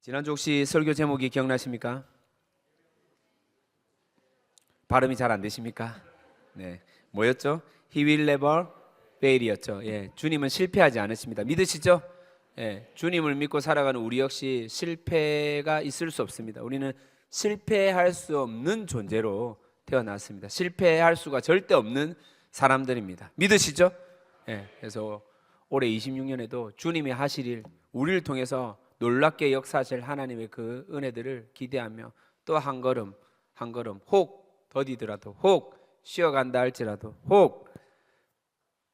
지난주 혹시 설교 제목이 기억나십니까? 발음이 잘 안 되십니까? 네, 뭐였죠? He will never fail이었죠. 예, 주님은 실패하지 않으십니다. 믿으시죠? 예, 주님을 믿고 살아가는 우리 역시 실패가 있을 수 없습니다. 우리는 실패할 수 없는 존재로 태어났습니다. 실패할 수가 절대 없는 사람들입니다. 믿으시죠? 예, 그래서 올해 26년에도 주님이 하실 일, 우리를 통해서 놀랍게 역사하실 하나님의 그 은혜들을 기대하며 또 한 걸음 한 걸음 혹 더디더라도 혹 쉬어간다 할지라도 혹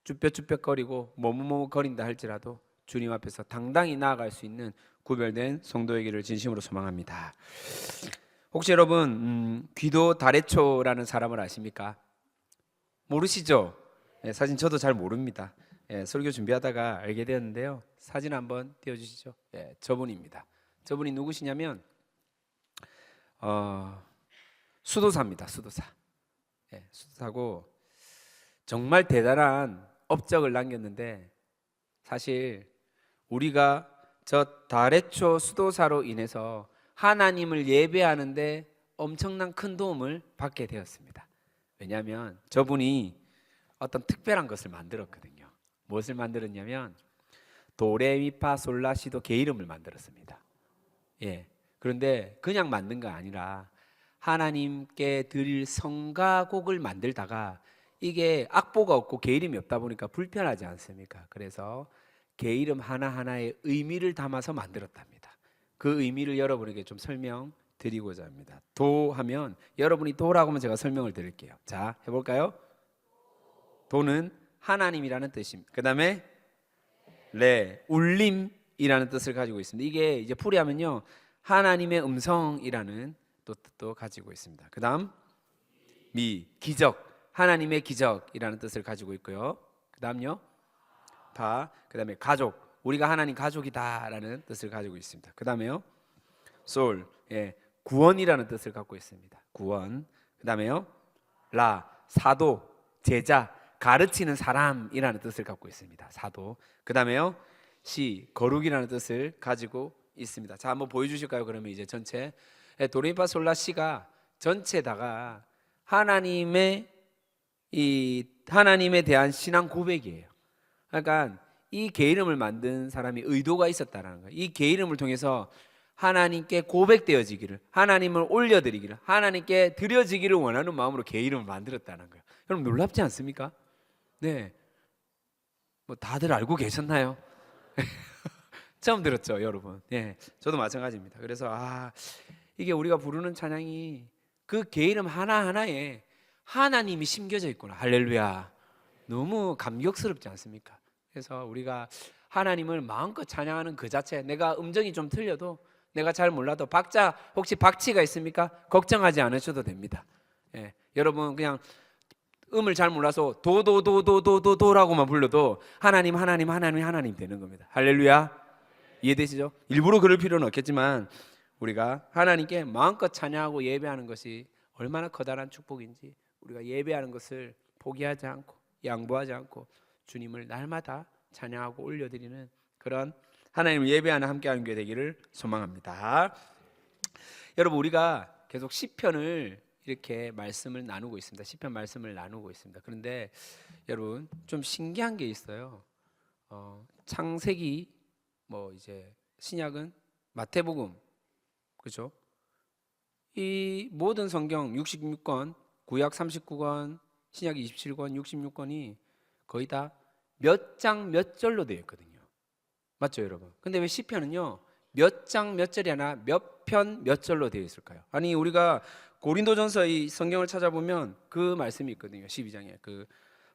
쭈뼛쭈뼛거리고 머뭇머뭇거린다 할지라도 주님 앞에서 당당히 나아갈 수 있는 구별된 성도이기를 진심으로 소망합니다. 혹시 여러분 귀도 다레초라는 사람을 아십니까? 모르시죠? 네, 사실 저도 잘 모릅니다. 설교 준비하다가 알게 되었는데요. 사진 한번 띄워주시죠. 저분입니다. 저분이 누구시냐면 수도사입니다. 수도사. 수도사고 정말 대단한 업적을 남겼는데 사실 우리가 저 다레초 수도사로 인해서 하나님을 예배하는데 엄청난 큰 도움을 받게 되었습니다. 왜냐하면 저분이 어떤 특별한 것을 만들었거든요. 무엇을 만들었냐면 도레미파솔라시도 계이름을 만들었습니다. 그런데 그냥 만든 거 아니라 하나님께 드릴 성가곡을 만들다가 이게 악보가 없고 계이름이 없다 보니까 불편하지 않습니까? 그래서 계이름 하나하나에 의미를 담아서 만들었답니다. 그 의미를 여러분에게 좀 설명드리고자 합니다. 도 하면 여러분이 도라고 하면 제가 설명을 드릴게요. 자, 해볼까요? 도는 하나님이라는 뜻입니다. 그 다음에 레, 울림이라는 뜻을 가지고 있습니다. 이게 이제 풀이하면요 하나님의 음성이라는 뜻도 가지고 있습니다. 그 다음 미, 기적, 하나님의 기적이라는 뜻을 가지고 있고요. 그 다음요 바, 그 다음에 가족, 우리가 하나님 가족이다라는 뜻을 가지고 있습니다. 그 다음에요 솔, 구원이라는 뜻을 갖고 있습니다. 구원. 그 다음에요 라, 사도, 제자, 가르치는 사람이라는 뜻을 갖고 있습니다. 사도. 그 다음에요 시, 거룩이라는 뜻을 가지고 있습니다. 자, 한번 보여주실까요? 그러면 이제 전체 도레미파솔라 시가 전체다가 하나님에 대한 신앙 고백이에요. 그러니까 이 계이름을 만든 사람이 의도가 있었다라는 거예요. 이 계이름을 통해서 하나님께 고백되어지기를, 하나님을 올려드리기를, 하나님께 드려지기를 원하는 마음으로 계이름을 만들었다는 거예요. 여러분 놀랍지 않습니까? 네, 뭐 다들 알고 계셨나요? 처음 들었죠, 여러분. 저도 마찬가지입니다. 그래서 이게 우리가 부르는 찬양이 그 계이름 하나하나에 하나님이 심겨져 있구나. 할렐루야. 너무 감격스럽지 않습니까? 그래서 우리가 하나님을 마음껏 찬양하는 그 자체, 내가 음정이 좀 틀려도, 내가 잘 몰라도 박자 혹시 박치가 있습니까? 걱정하지 않으셔도 됩니다. 여러분 그냥 음을 잘 몰라서 도도도도도도도라고만 불러도 하나님 하나님 하나님 하나님 되는 겁니다. 할렐루야. 이해되시죠? 일부러 그럴 필요는 없겠지만 우리가 하나님께 마음껏 찬양하고 예배하는 것이 얼마나 커다란 축복인지, 우리가 예배하는 것을 포기하지 않고 양보하지 않고 주님을 날마다 찬양하고 올려드리는 그런 하나님을 예배하는 함께하는 교회 되기를 소망합니다. 여러분 우리가 계속 시편을 이렇게 말씀을 나누고 있습니다. 시편 말씀을 나누고 있습니다. 그런데 여러분 좀 신기한 게 있어요. 창세기 이제 신약은 마태복음, 그렇죠? 이 모든 성경 66권, 구약 39권, 신약 27권, 66권이 거의 다 몇 장 몇 절로 되어 있거든요. 맞죠, 여러분? 근데 왜 시편은요 몇 장 몇 절이 아니라 몇 편 몇 절로 되어 있을까요? 아니 우리가 고린도전서 이 성경을 찾아보면 그 말씀이 있거든요. 12장에 그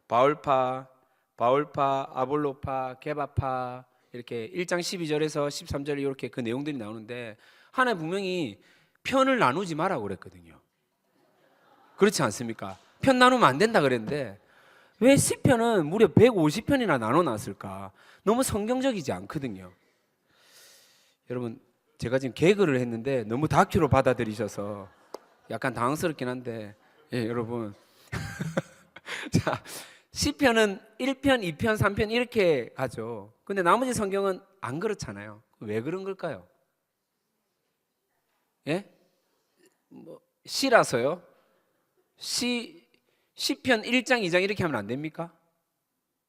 바울파, 아볼로파, 게바파 이렇게 1장 12절에서 13절에 이렇게 그 내용들이 나오는데 하나님 분명히 편을 나누지 마라고 그랬거든요. 그렇지 않습니까? 편 나누면 안 된다 그랬는데 왜 시편은 무려 150편이나 나눠놨을까? 너무 성경적이지 않거든요. 여러분 제가 지금 개그를 했는데 너무 다큐로 받아들이셔서 약간 당황스럽긴 한데 여러분 자, 시편은 1편, 2편, 3편 이렇게 가죠. 근데 나머지 성경은 안 그렇잖아요. 왜 그런 걸까요? 예? 뭐 시라서요? 시편 1장 2장 이렇게 하면 안 됩니까?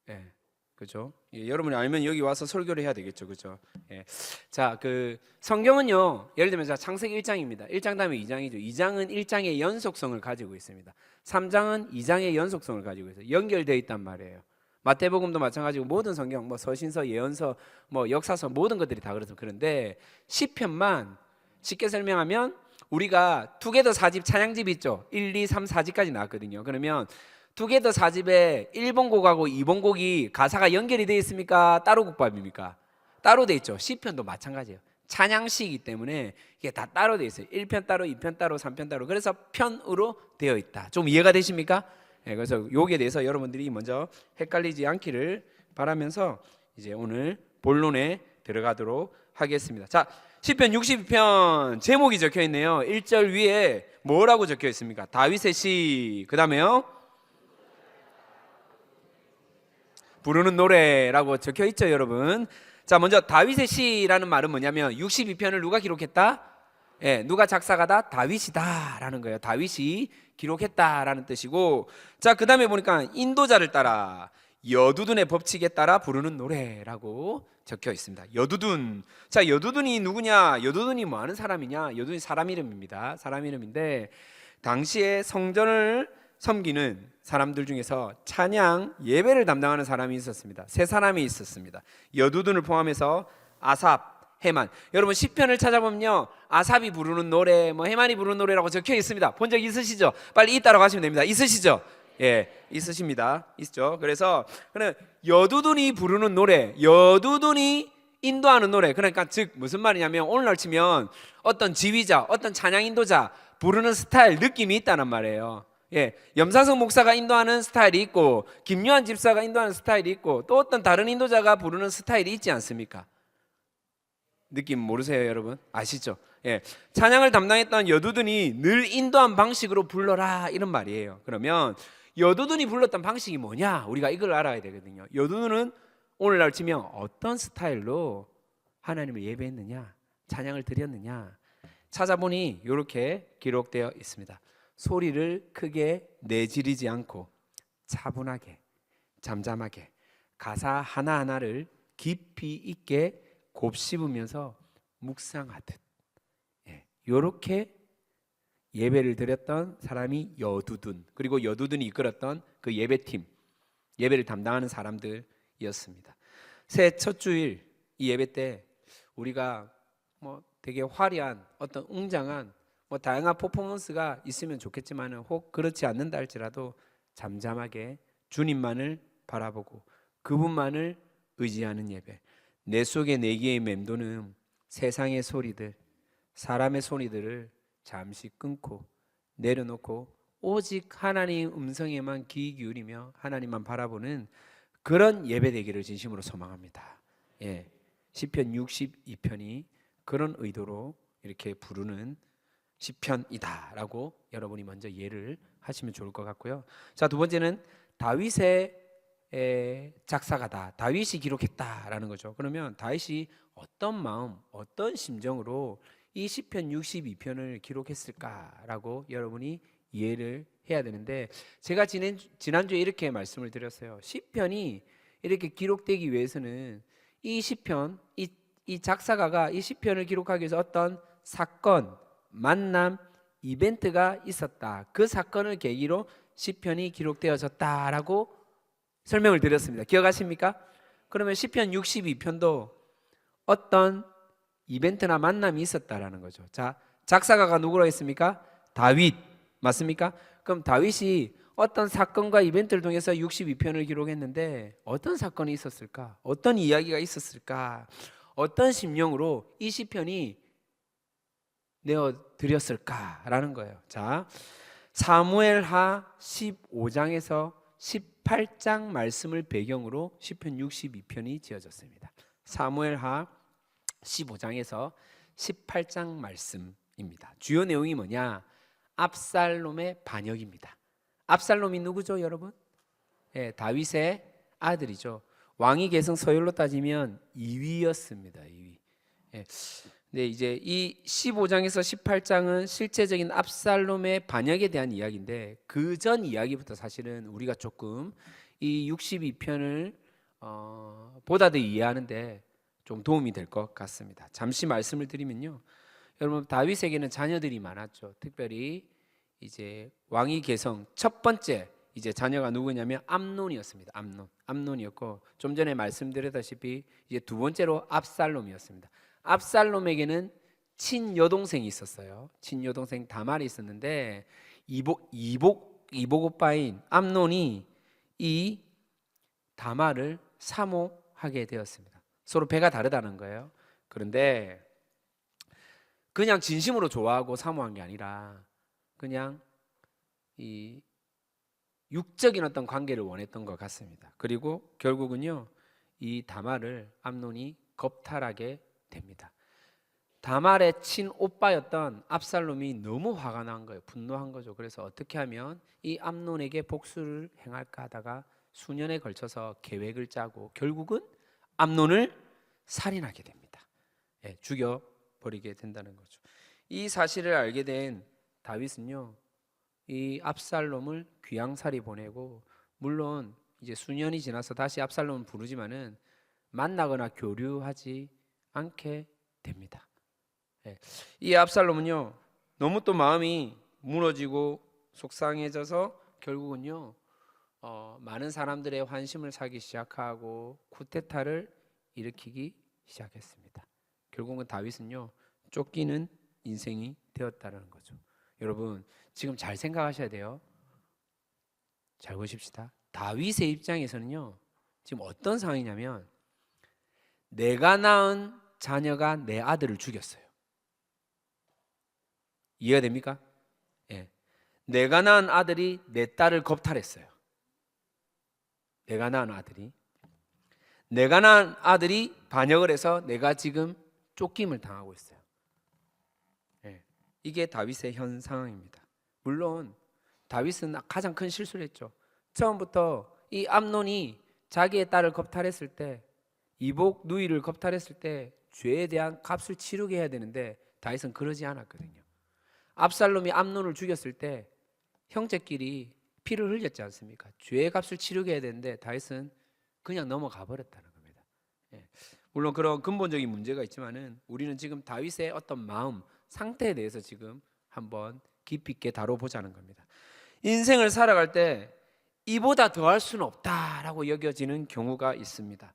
예. 그죠? 예, 여러분이 알면 여기 와서 설교를 해야 되겠죠. 그죠? 예. 자, 그 성경은요. 예를 들면 자, 창세기 1장입니다. 1장 다음에 2장이죠. 2장은 1장의 연속성을 가지고 있습니다. 3장은 2장의 연속성을 가지고 있어요. 연결되어 있단 말이에요. 마태복음도 마찬가지고 모든 성경 뭐 서신서, 예언서, 뭐 역사서 모든 것들이 다 그렇습니다. 그런데 시편만 쉽게 설명하면 우리가 투게더 4집 찬양집 있죠. 1, 2, 3, 4집까지 나왔거든요. 그러면 투게더 4집에 1번 곡하고 2번 곡이 가사가 연결이 되어 있습니까? 따로 국밥입니까? 따로 되어 있죠. 시편도 마찬가지예요. 찬양시이기 때문에 이게 다 따로 되어 있어요. 1편 따로, 2편 따로, 3편 따로. 그래서 편으로 되어 있다. 좀 이해가 되십니까? 네, 그래서 여기에 대해서 여러분들이 먼저 헷갈리지 않기를 바라면서 이제 오늘 본론에 들어가도록 하겠습니다. 자, 시편 62편 제목이 적혀 있네요. 1절 위에 뭐라고 적혀 있습니까? 다윗의 시. 그다음에요. 부르는 노래라고 적혀 있죠, 여러분. 자, 먼저 다윗의 시라는 말은 뭐냐면 62편을 누가 기록했다? 예, 누가 작사가다? 다윗이다라는 거예요. 다윗이 기록했다라는 뜻이고, 자, 그다음에 보니까 인도자를 따라 여두둔의 법칙에 따라 부르는 노래라고 적혀 있습니다. 여두둔. 자, 여두둔이 누구냐? 여두둔이 뭐 하는 사람이냐? 여두둔이 사람 이름입니다. 사람 이름인데 당시에 성전을 섬기는 사람들 중에서 찬양 예배를 담당하는 사람이 있었습니다. 세 사람이 있었습니다. 여두둔을 포함해서 아삽, 헤만. 여러분 시편을 찾아보면요, 아삽이 부르는 노래, 뭐 헤만이 부르는 노래라고 적혀 있습니다. 본 적 있으시죠? 빨리 이 따라 가시면 됩니다. 있으시죠? 예, 있으십니다. 있죠. 그래서 여두둔이 부르는 노래, 여두둔이 인도하는 노래. 그러니까 즉 무슨 말이냐면 오늘날 치면 어떤 지휘자, 어떤 찬양 인도자 부르는 스타일, 느낌이 있다는 말이에요. 예, 염사성 목사가 인도하는 스타일이 있고 김요한 집사가 인도하는 스타일이 있고 또 어떤 다른 인도자가 부르는 스타일이 있지 않습니까? 느낌 모르세요, 여러분? 아시죠? 예, 찬양을 담당했던 여두둔이 늘 인도한 방식으로 불러라 이런 말이에요. 그러면 여두둔이 불렀던 방식이 뭐냐? 우리가 이걸 알아야 되거든요. 여두둔은 오늘날 치면 어떤 스타일로 하나님을 예배했느냐, 찬양을 드렸느냐 찾아보니 이렇게 기록되어 있습니다. 소리를 크게 내지르지 않고 차분하게, 잠잠하게 가사 하나하나를 깊이 있게 곱씹으면서 묵상하듯, 이렇게 예배를 드렸던 사람이 여두둔, 그리고 여두둔이 이끌었던 그 예배팀, 예배를 담당하는 사람들이었습니다. 새해 첫 주일 이 예배 때 우리가 뭐 되게 화려한 어떤 웅장한 뭐 다양한 퍼포먼스가 있으면 좋겠지만 혹 그렇지 않는다 할지라도 잠잠하게 주님만을 바라보고 그분만을 의지하는 예배. 내 속에 내기의 맴도는 세상의 소리들, 사람의 소리들을 잠시 끊고 내려놓고 오직 하나님 음성에만 귀 기울이며 하나님만 바라보는 그런 예배 되기를 진심으로 소망합니다. 예, 시편 62편이 그런 의도로 이렇게 부르는 시편이다라고 여러분이 먼저 이해를 하시면 좋을 것 같고요. 자, 두 번째는 다윗의 작사가다, 다윗이 기록했다라는 거죠. 그러면 다윗이 어떤 마음, 어떤 심정으로 이 시편 62편을 기록했을까라고 여러분이 이해를 해야 되는데, 제가 지난주에 이렇게 말씀을 드렸어요. 시편이 이렇게 기록되기 위해서는 이 시편, 이 작사가가 이 시편을 기록하기 위해서 어떤 사건, 만남, 이벤트가 있었다. 그 사건을 계기로 시편이 기록되어졌다라고 설명을 드렸습니다. 기억하십니까? 그러면 시편 62편도 어떤 이벤트나 만남이 있었다라는 거죠. 자, 작사가가 누구로 했습니까? 다윗, 맞습니까? 그럼 다윗이 어떤 사건과 이벤트를 통해서 62편을 기록했는데 어떤 사건이 있었을까? 어떤 이야기가 있었을까? 어떤 심령으로 이 시편이 내어드렸을까라는 거예요. 자, 사무엘하 15장에서 18장 말씀을 배경으로 시편 62편이 지어졌습니다. 사무엘하 15장에서 18장 말씀입니다. 주요 내용이 뭐냐? 압살롬의 반역입니다. 압살롬이 누구죠, 여러분? 다윗의 아들이죠. 왕위 계승 서열로 따지면 2위였습니다. 2위. 네, 이제 이 15장에서 18장은 실제적인 압살롬의 반역에 대한 이야기인데 그 전 이야기부터 사실은 우리가 조금 이 62편을 보다 더 이해하는데 좀 도움이 될 것 같습니다. 잠시 말씀을 드리면요, 여러분 다윗에게는 자녀들이 많았죠. 특별히 이제 왕위 계성 첫 번째 이제 자녀가 누구냐면 암논이었습니다. 암논이었고 좀 전에 말씀드렸다시피 이제 두 번째로 압살롬이었습니다. 압살롬에게는 친여동생이 있었어요. 친여동생 다말이 있었는데 이복 오빠인 암논이 이 다말을 사모하게 되었습니다. 서로 배가 다르다는 거예요. 그런데 그냥 진심으로 좋아하고 사모한 게 아니라 그냥 이 육적인 어떤 관계를 원했던 것 같습니다. 그리고 결국은요, 이 다말을 암논이 겁탈하게 됩니다. 다말의 친오빠였던 압살롬이 너무 화가 난 거예요. 분노한 거죠. 그래서 어떻게 하면 이 암논에게 복수를 행할까 하다가 수년에 걸쳐서 계획을 짜고 결국은 암논을 살인하게 됩니다. 예, 죽여버리게 된다는 거죠. 이 사실을 알게 된 다윗은요, 이 압살롬을 귀양살이 보내고, 물론 이제 수년이 지나서 다시 압살롬을 부르지만은 만나거나 교류하지 않게 됩니다. 예. 이 압살롬은요, 너무 또 마음이 무너지고 속상해져서 결국은요, 많은 사람들의 환심을 사기 시작하고 쿠데타를 일으키기 시작했습니다. 결국은 다윗은요, 쫓기는 인생이 되었다는 거죠. 여러분 지금 잘 생각하셔야 돼요. 잘 보십시다. 다윗의 입장에서는요, 지금 어떤 상황이냐면 내가 낳은 자녀가 내 아들을 죽였어요. 이해가 됩니까? 예. 내가 낳은 아들이 내 딸을 겁탈했어요. 내가 낳은 아들이 반역을 해서 내가 지금 쫓김을 당하고 있어요. 예. 이게 다윗의 현 상황입니다. 물론 다윗은 가장 큰 실수를 했죠. 처음부터 이 암논이 자기의 딸을 겁탈했을 때, 이복 누이를 겁탈했을 때 죄에 대한 값을 치르게 해야 되는데 다윗은 그러지 않았거든요. 압살롬이 암논을 죽였을 때 형제끼리 피를 흘렸지 않습니까? 죄의 값을 치르게 해야 되는데 다윗은 그냥 넘어가 버렸다는 겁니다. 예. 물론 그런 근본적인 문제가 있지만은 우리는 지금 다윗의 어떤 마음 상태에 대해서 지금 한번 깊이 있게 다뤄보자는 겁니다. 인생을 살아갈 때 이보다 더할 수는 없다라고 여겨지는 경우가 있습니다.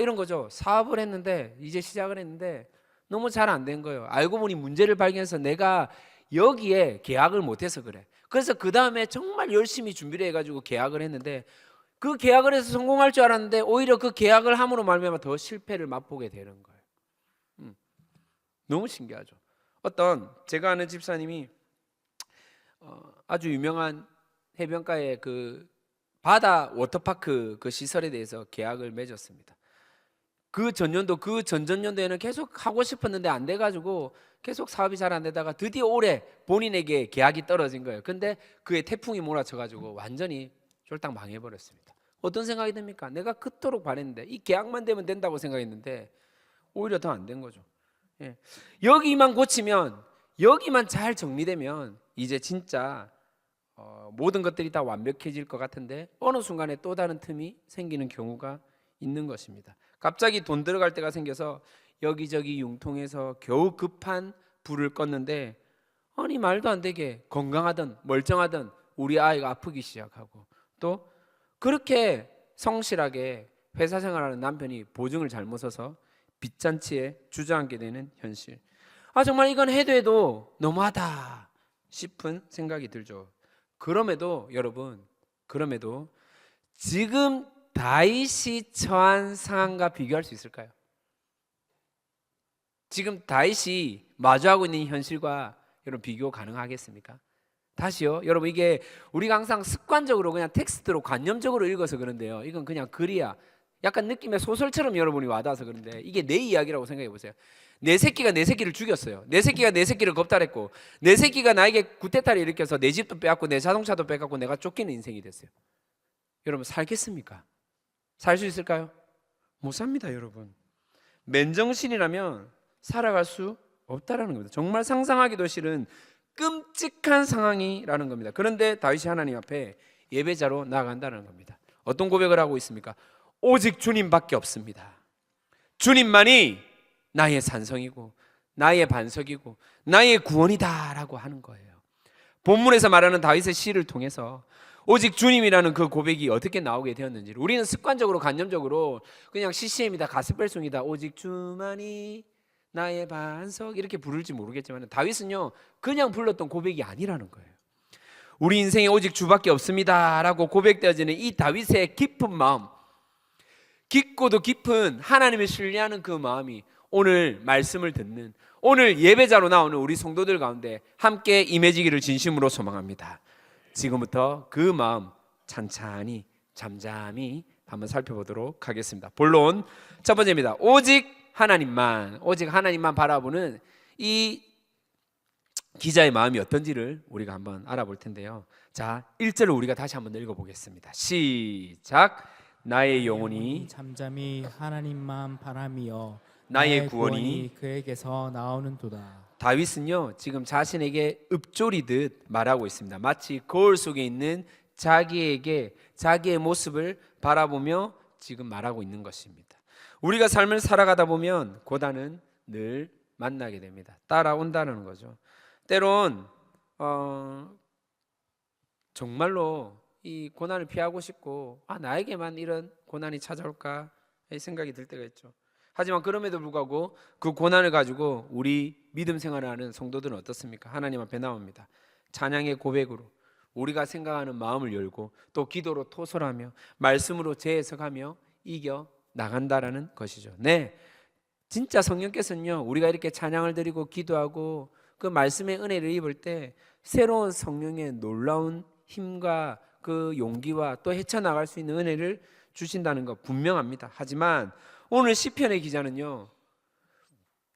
이런 거죠. 사업을 했는데 이제 시작을 했는데 너무 잘 안 된 거예요. 알고 보니 문제를 발견해서 내가 여기에 계약을 못해서 그래. 그래서 그 다음에 정말 열심히 준비를 해가지고 계약을 했는데 그 계약을 해서 성공할 줄 알았는데 오히려 그 계약을 함으로 말미암아 더 실패를 맛보게 되는 거예요. 너무 신기하죠. 제가 아는 집사님이 아주 유명한 해변가의 그 바다 워터파크 그 시설에 대해서 계약을 맺었습니다. 그 전년도 그 전전년도에는 계속 하고 싶었는데 안 돼가지고 계속 사업이 잘 안 되다가 드디어 올해 본인에게 계약이 떨어진 거예요. 근데 그에 태풍이 몰아쳐가지고 완전히 쫄딱 망해버렸습니다. 어떤 생각이 듭니까? 내가 그토록 바랬는데 이 계약만 되면 된다고 생각했는데 오히려 더 안 된 거죠. 예. 여기만 고치면, 여기만 잘 정리되면 이제 진짜 모든 것들이 다 완벽해질 것 같은데 어느 순간에 또 다른 틈이 생기는 경우가 있는 것입니다. 갑자기 돈 들어갈 때가 생겨서 여기저기 융통해서 겨우 급한 불을 껐는데 아니 말도 안 되게 건강하던 멀쩡하던 우리 아이가 아프기 시작하고, 또 그렇게 성실하게 회사 생활하는 남편이 보증을 잘못 서서 빚잔치에 주저앉게 되는 현실. 정말 이건 해도 너무하다 싶은 생각이 들죠. 그럼에도 여러분, 지금 다윗이 처한 상황과 비교할 수 있을까요? 지금 다윗이 마주하고 있는 현실과 여러분 비교 가능하겠습니까? 다시요. 여러분 이게 우리가 항상 습관적으로 그냥 텍스트로 관념적으로 읽어서 그런데요. 이건 그냥 글이야. 약간 느낌의 소설처럼 여러분이 와닿아서 그런데 이게 내 이야기라고 생각해 보세요. 내 새끼가 내 새끼를 죽였어요. 내 새끼가 내 새끼를 겁탈했고, 내 새끼가 나에게 구태타를 일으켜서 내 집도 빼앗고 내 자동차도 빼앗고 내가 쫓기는 인생이 됐어요. 여러분 살겠습니까? 살 수 있을까요? 못 삽니다, 여러분. 맨정신이라면 살아갈 수 없다라는 겁니다. 정말 상상하기도 싫은 끔찍한 상황이라는 겁니다. 그런데 다윗이 하나님 앞에 예배자로 나아간다는 겁니다. 어떤 고백을 하고 있습니까? 오직 주님밖에 없습니다. 주님만이 나의 산성이고 나의 반석이고 나의 구원이다라고 하는 거예요. 본문에서 말하는 다윗의 시를 통해서 오직 주님이라는 그 고백이 어떻게 나오게 되었는지를 우리는 습관적으로 간접적으로 그냥 CCM이다 가스펠송이다 오직 주만이 나의 반석 이렇게 부를지 모르겠지만 다윗은요 그냥 불렀던 고백이 아니라는 거예요. 우리 인생에 오직 주밖에 없습니다 라고 고백되어지는 이 다윗의 깊은 마음, 깊고도 깊은 하나님을 신뢰하는 그 마음이 오늘 말씀을 듣는 오늘 예배자로 나오는 우리 성도들 가운데 함께 임해지기를 진심으로 소망합니다. 지금부터 그 마음 찬찬히 잠잠히 한번 살펴보도록 하겠습니다. 본론 첫 번째입니다. 오직 하나님만 바라보는 이 기자의 마음이 어떤지를 우리가 한번 알아볼 텐데요. 자, 1절을 우리가 다시 한번 읽어보겠습니다. 시작. 나의 영혼이 잠잠히 하나님만 바라미어 나의 구원이 그에게서 나오는도다. 다윗은요 지금 자신에게 읊조리듯 말하고 있습니다. 마치 거울 속에 있는 자기에게 자기의 모습을 바라보며 지금 말하고 있는 것입니다. 우리가 삶을 살아가다 보면 고난은 늘 만나게 됩니다. 따라온다는 거죠. 때론 정말로 이 고난을 피하고 싶고 나에게만 이런 고난이 찾아올까 생각이 들 때가 있죠. 하지만 그럼에도 불구하고 그 고난을 가지고 우리 믿음 생활을 하는 성도들은 어떻습니까? 하나님 앞에 나옵니다. 찬양의 고백으로 우리가 생각하는 마음을 열고 또 기도로 토설하며 말씀으로 재해석하며 이겨 나간다라는 것이죠. 네, 진짜 성령께서는요 우리가 이렇게 찬양을 드리고 기도하고 그 말씀의 은혜를 입을 때 새로운 성령의 놀라운 힘과 그 용기와 또 헤쳐나갈 수 있는 은혜를 주신다는 것 분명합니다. 하지만 오늘 시편의 기자는요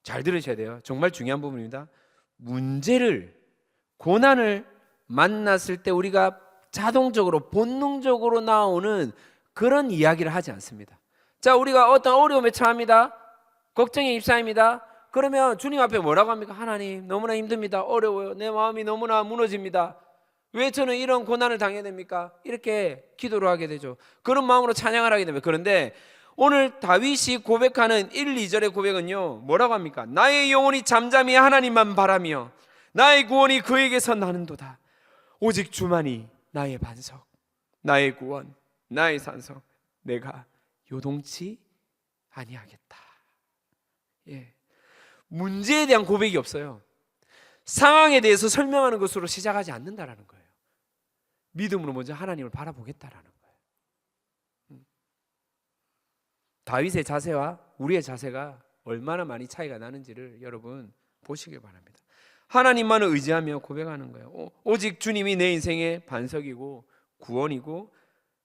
잘 들으셔야 돼요. 정말 중요한 부분입니다. 고난을 만났을 때 우리가 자동적으로 본능적으로 나오는 그런 이야기를 하지 않습니다. 자, 우리가 어떤 어려움에 처합니다. 걱정에 입사입니다. 그러면 주님 앞에 뭐라고 합니까? 하나님 너무나 힘듭니다. 어려워요. 내 마음이 너무나 무너집니다. 왜 저는 이런 고난을 당해야 됩니까? 이렇게 기도를 하게 되죠. 그런 마음으로 찬양을 하게 됩니다. 그런데 오늘 다윗이 고백하는 1, 2절의 고백은요 뭐라고 합니까? 나의 영혼이 잠잠히 하나님만 바라며 나의 구원이 그에게서 나는도다. 오직 주만이 나의 반석, 나의 구원, 나의 산성, 내가 요동치 아니하겠다. 예. 문제에 대한 고백이 없어요. 상황에 대해서 설명하는 것으로 시작하지 않는다라는 거예요. 믿음으로 먼저 하나님을 바라보겠다라는 거예요. 다윗의 자세와 우리의 자세가 얼마나 많이 차이가 나는지를 여러분 보시길 바랍니다. 하나님만을 의지하며 고백하는 거예요. 오직 주님이 내 인생의 반석이고 구원이고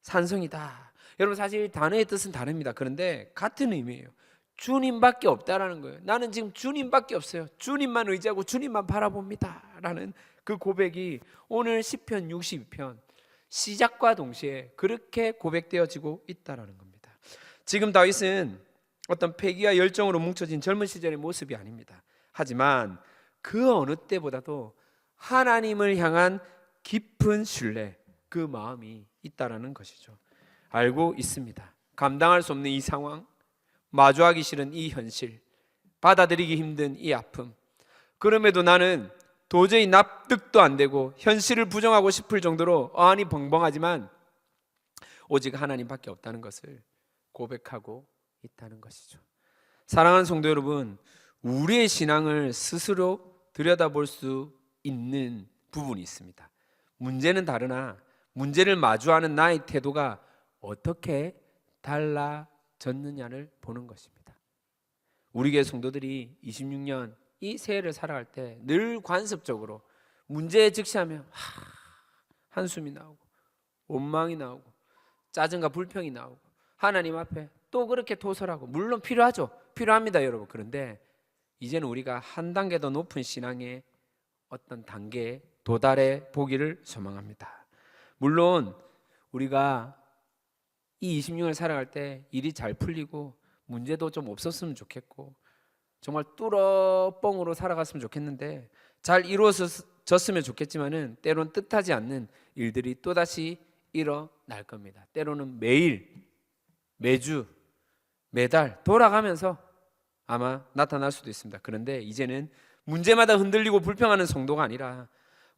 산성이다. 여러분 사실 단어의 뜻은 다릅니다. 그런데 같은 의미예요. 주님밖에 없다라는 거예요. 나는 지금 주님밖에 없어요. 주님만 의지하고 주님만 바라봅니다 라는 그 고백이 오늘 시편 62편 시작과 동시에 그렇게 고백되어지고 있다라는 겁니다. 지금 다윗은 어떤 패기와 열정으로 뭉쳐진 젊은 시절의 모습이 아닙니다. 하지만 그 어느 때보다도 하나님을 향한 깊은 신뢰, 그 마음이 있다라는 것이죠. 알고 있습니다. 감당할 수 없는 이 상황, 마주하기 싫은 이 현실, 받아들이기 힘든 이 아픔, 그럼에도 나는 도저히 납득도 안 되고 현실을 부정하고 싶을 정도로 어안이 벙벙하지만 오직 하나님밖에 없다는 것을 고백하고 있다는 것이죠. 사랑하는 성도 여러분, 우리의 신앙을 스스로 들여다볼 수 있는 부분이 있습니다. 문제는 다르나 문제를 마주하는 나의 태도가 어떻게 달라졌느냐를 보는 것입니다. 우리 교회 성도들이 26년 이 새해를 살아갈 때 늘 관습적으로 문제에 직시하면 한숨이 나오고 원망이 나오고 짜증과 불평이 나오고 하나님 앞에 또 그렇게 토설하고, 물론 필요하죠. 필요합니다 여러분. 그런데 이제는 우리가 한 단계 더 높은 신앙의 어떤 단계에 도달해 보기를 소망합니다. 물론 우리가 이 26년을 살아갈 때 일이 잘 풀리고 문제도 좀 없었으면 좋겠고 정말 뚫어뻥으로 살아갔으면 좋겠는데 잘 이루어졌으면 좋겠지만은 때론 뜻하지 않는 일들이 또다시 일어날 겁니다. 때로는 매일, 매주, 매달 돌아가면서 아마 나타날 수도 있습니다. 그런데 이제는 문제마다 흔들리고 불평하는 성도가 아니라,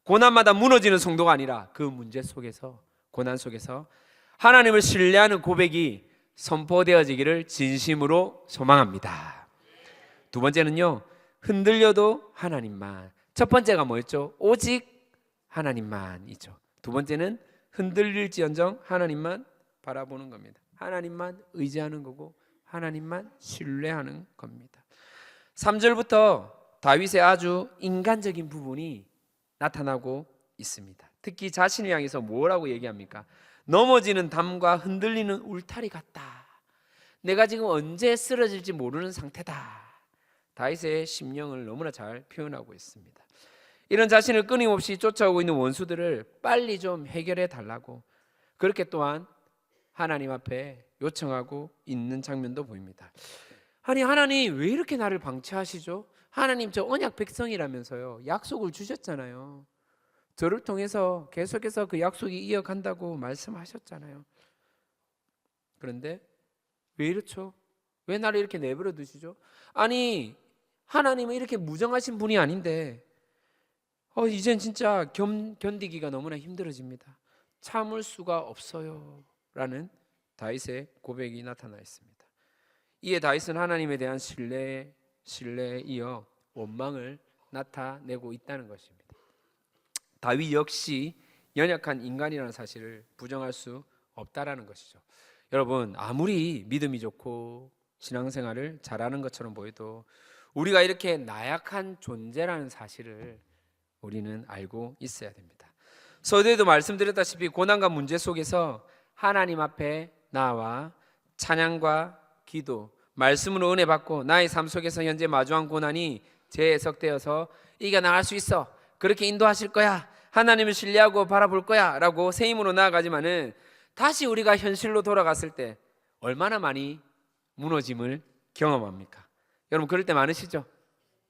고난마다 무너지는 성도가 아니라, 그 문제 속에서, 고난 속에서 하나님을 신뢰하는 고백이 선포되어지기를 진심으로 소망합니다. 두 번째는요, 흔들려도 하나님만. 첫 번째가 뭐였죠? 오직 하나님만이죠. 두 번째는 흔들릴지언정 하나님만 바라보는 겁니다. 하나님만 의지하는 거고 하나님만 신뢰하는 겁니다. 3절부터 다윗의 아주 인간적인 부분이 나타나고 있습니다. 특히 자신을 향해서 뭐라고 얘기합니까? 넘어지는 담과 흔들리는 울타리 같다. 내가 지금 언제 쓰러질지 모르는 상태다. 다윗의 심령을 너무나 잘 표현하고 있습니다. 이런 자신을 끊임없이 쫓아오고 있는 원수들을 빨리 좀 해결해 달라고 그렇게 또한 하나님 앞에 요청하고 있는 장면도 보입니다. 아니, 하나님 왜 이렇게 나를 방치하시죠? 하나님 저 언약 백성이라면서요, 약속을 주셨잖아요. 저를 통해서 계속해서 그 약속이 이어간다고 말씀하셨잖아요. 그런데 왜 이렇죠? 왜 나를 이렇게 내버려 두시죠? 아니, 하나님은 이렇게 무정하신 분이 아닌데 이젠 진짜 견디기가 너무나 힘들어집니다. 참을 수가 없어요 라는 다윗의 고백이 나타나 있습니다. 이에 다윗은 하나님에 대한 신뢰에 이어 원망을 나타내고 있다는 것입니다. 다윗 역시 연약한 인간이라는 사실을 부정할 수 없다라는 것이죠. 여러분, 아무리 믿음이 좋고 신앙생활을 잘하는 것처럼 보여도 우리가 이렇게 나약한 존재라는 사실을 우리는 알고 있어야 됩니다. 서두에도 말씀드렸다시피 고난과 문제 속에서 하나님 앞에 나와 찬양과 기도, 말씀으로 은혜 받고 나의 삶 속에서 현재 마주한 고난이 재해석되어서 이겨나갈 수 있어, 그렇게 인도하실 거야, 하나님을 신뢰하고 바라볼 거야 라고 새 힘으로 나아가지만은 다시 우리가 현실로 돌아갔을 때 얼마나 많이 무너짐을 경험합니까? 여러분, 그럴 때 많으시죠?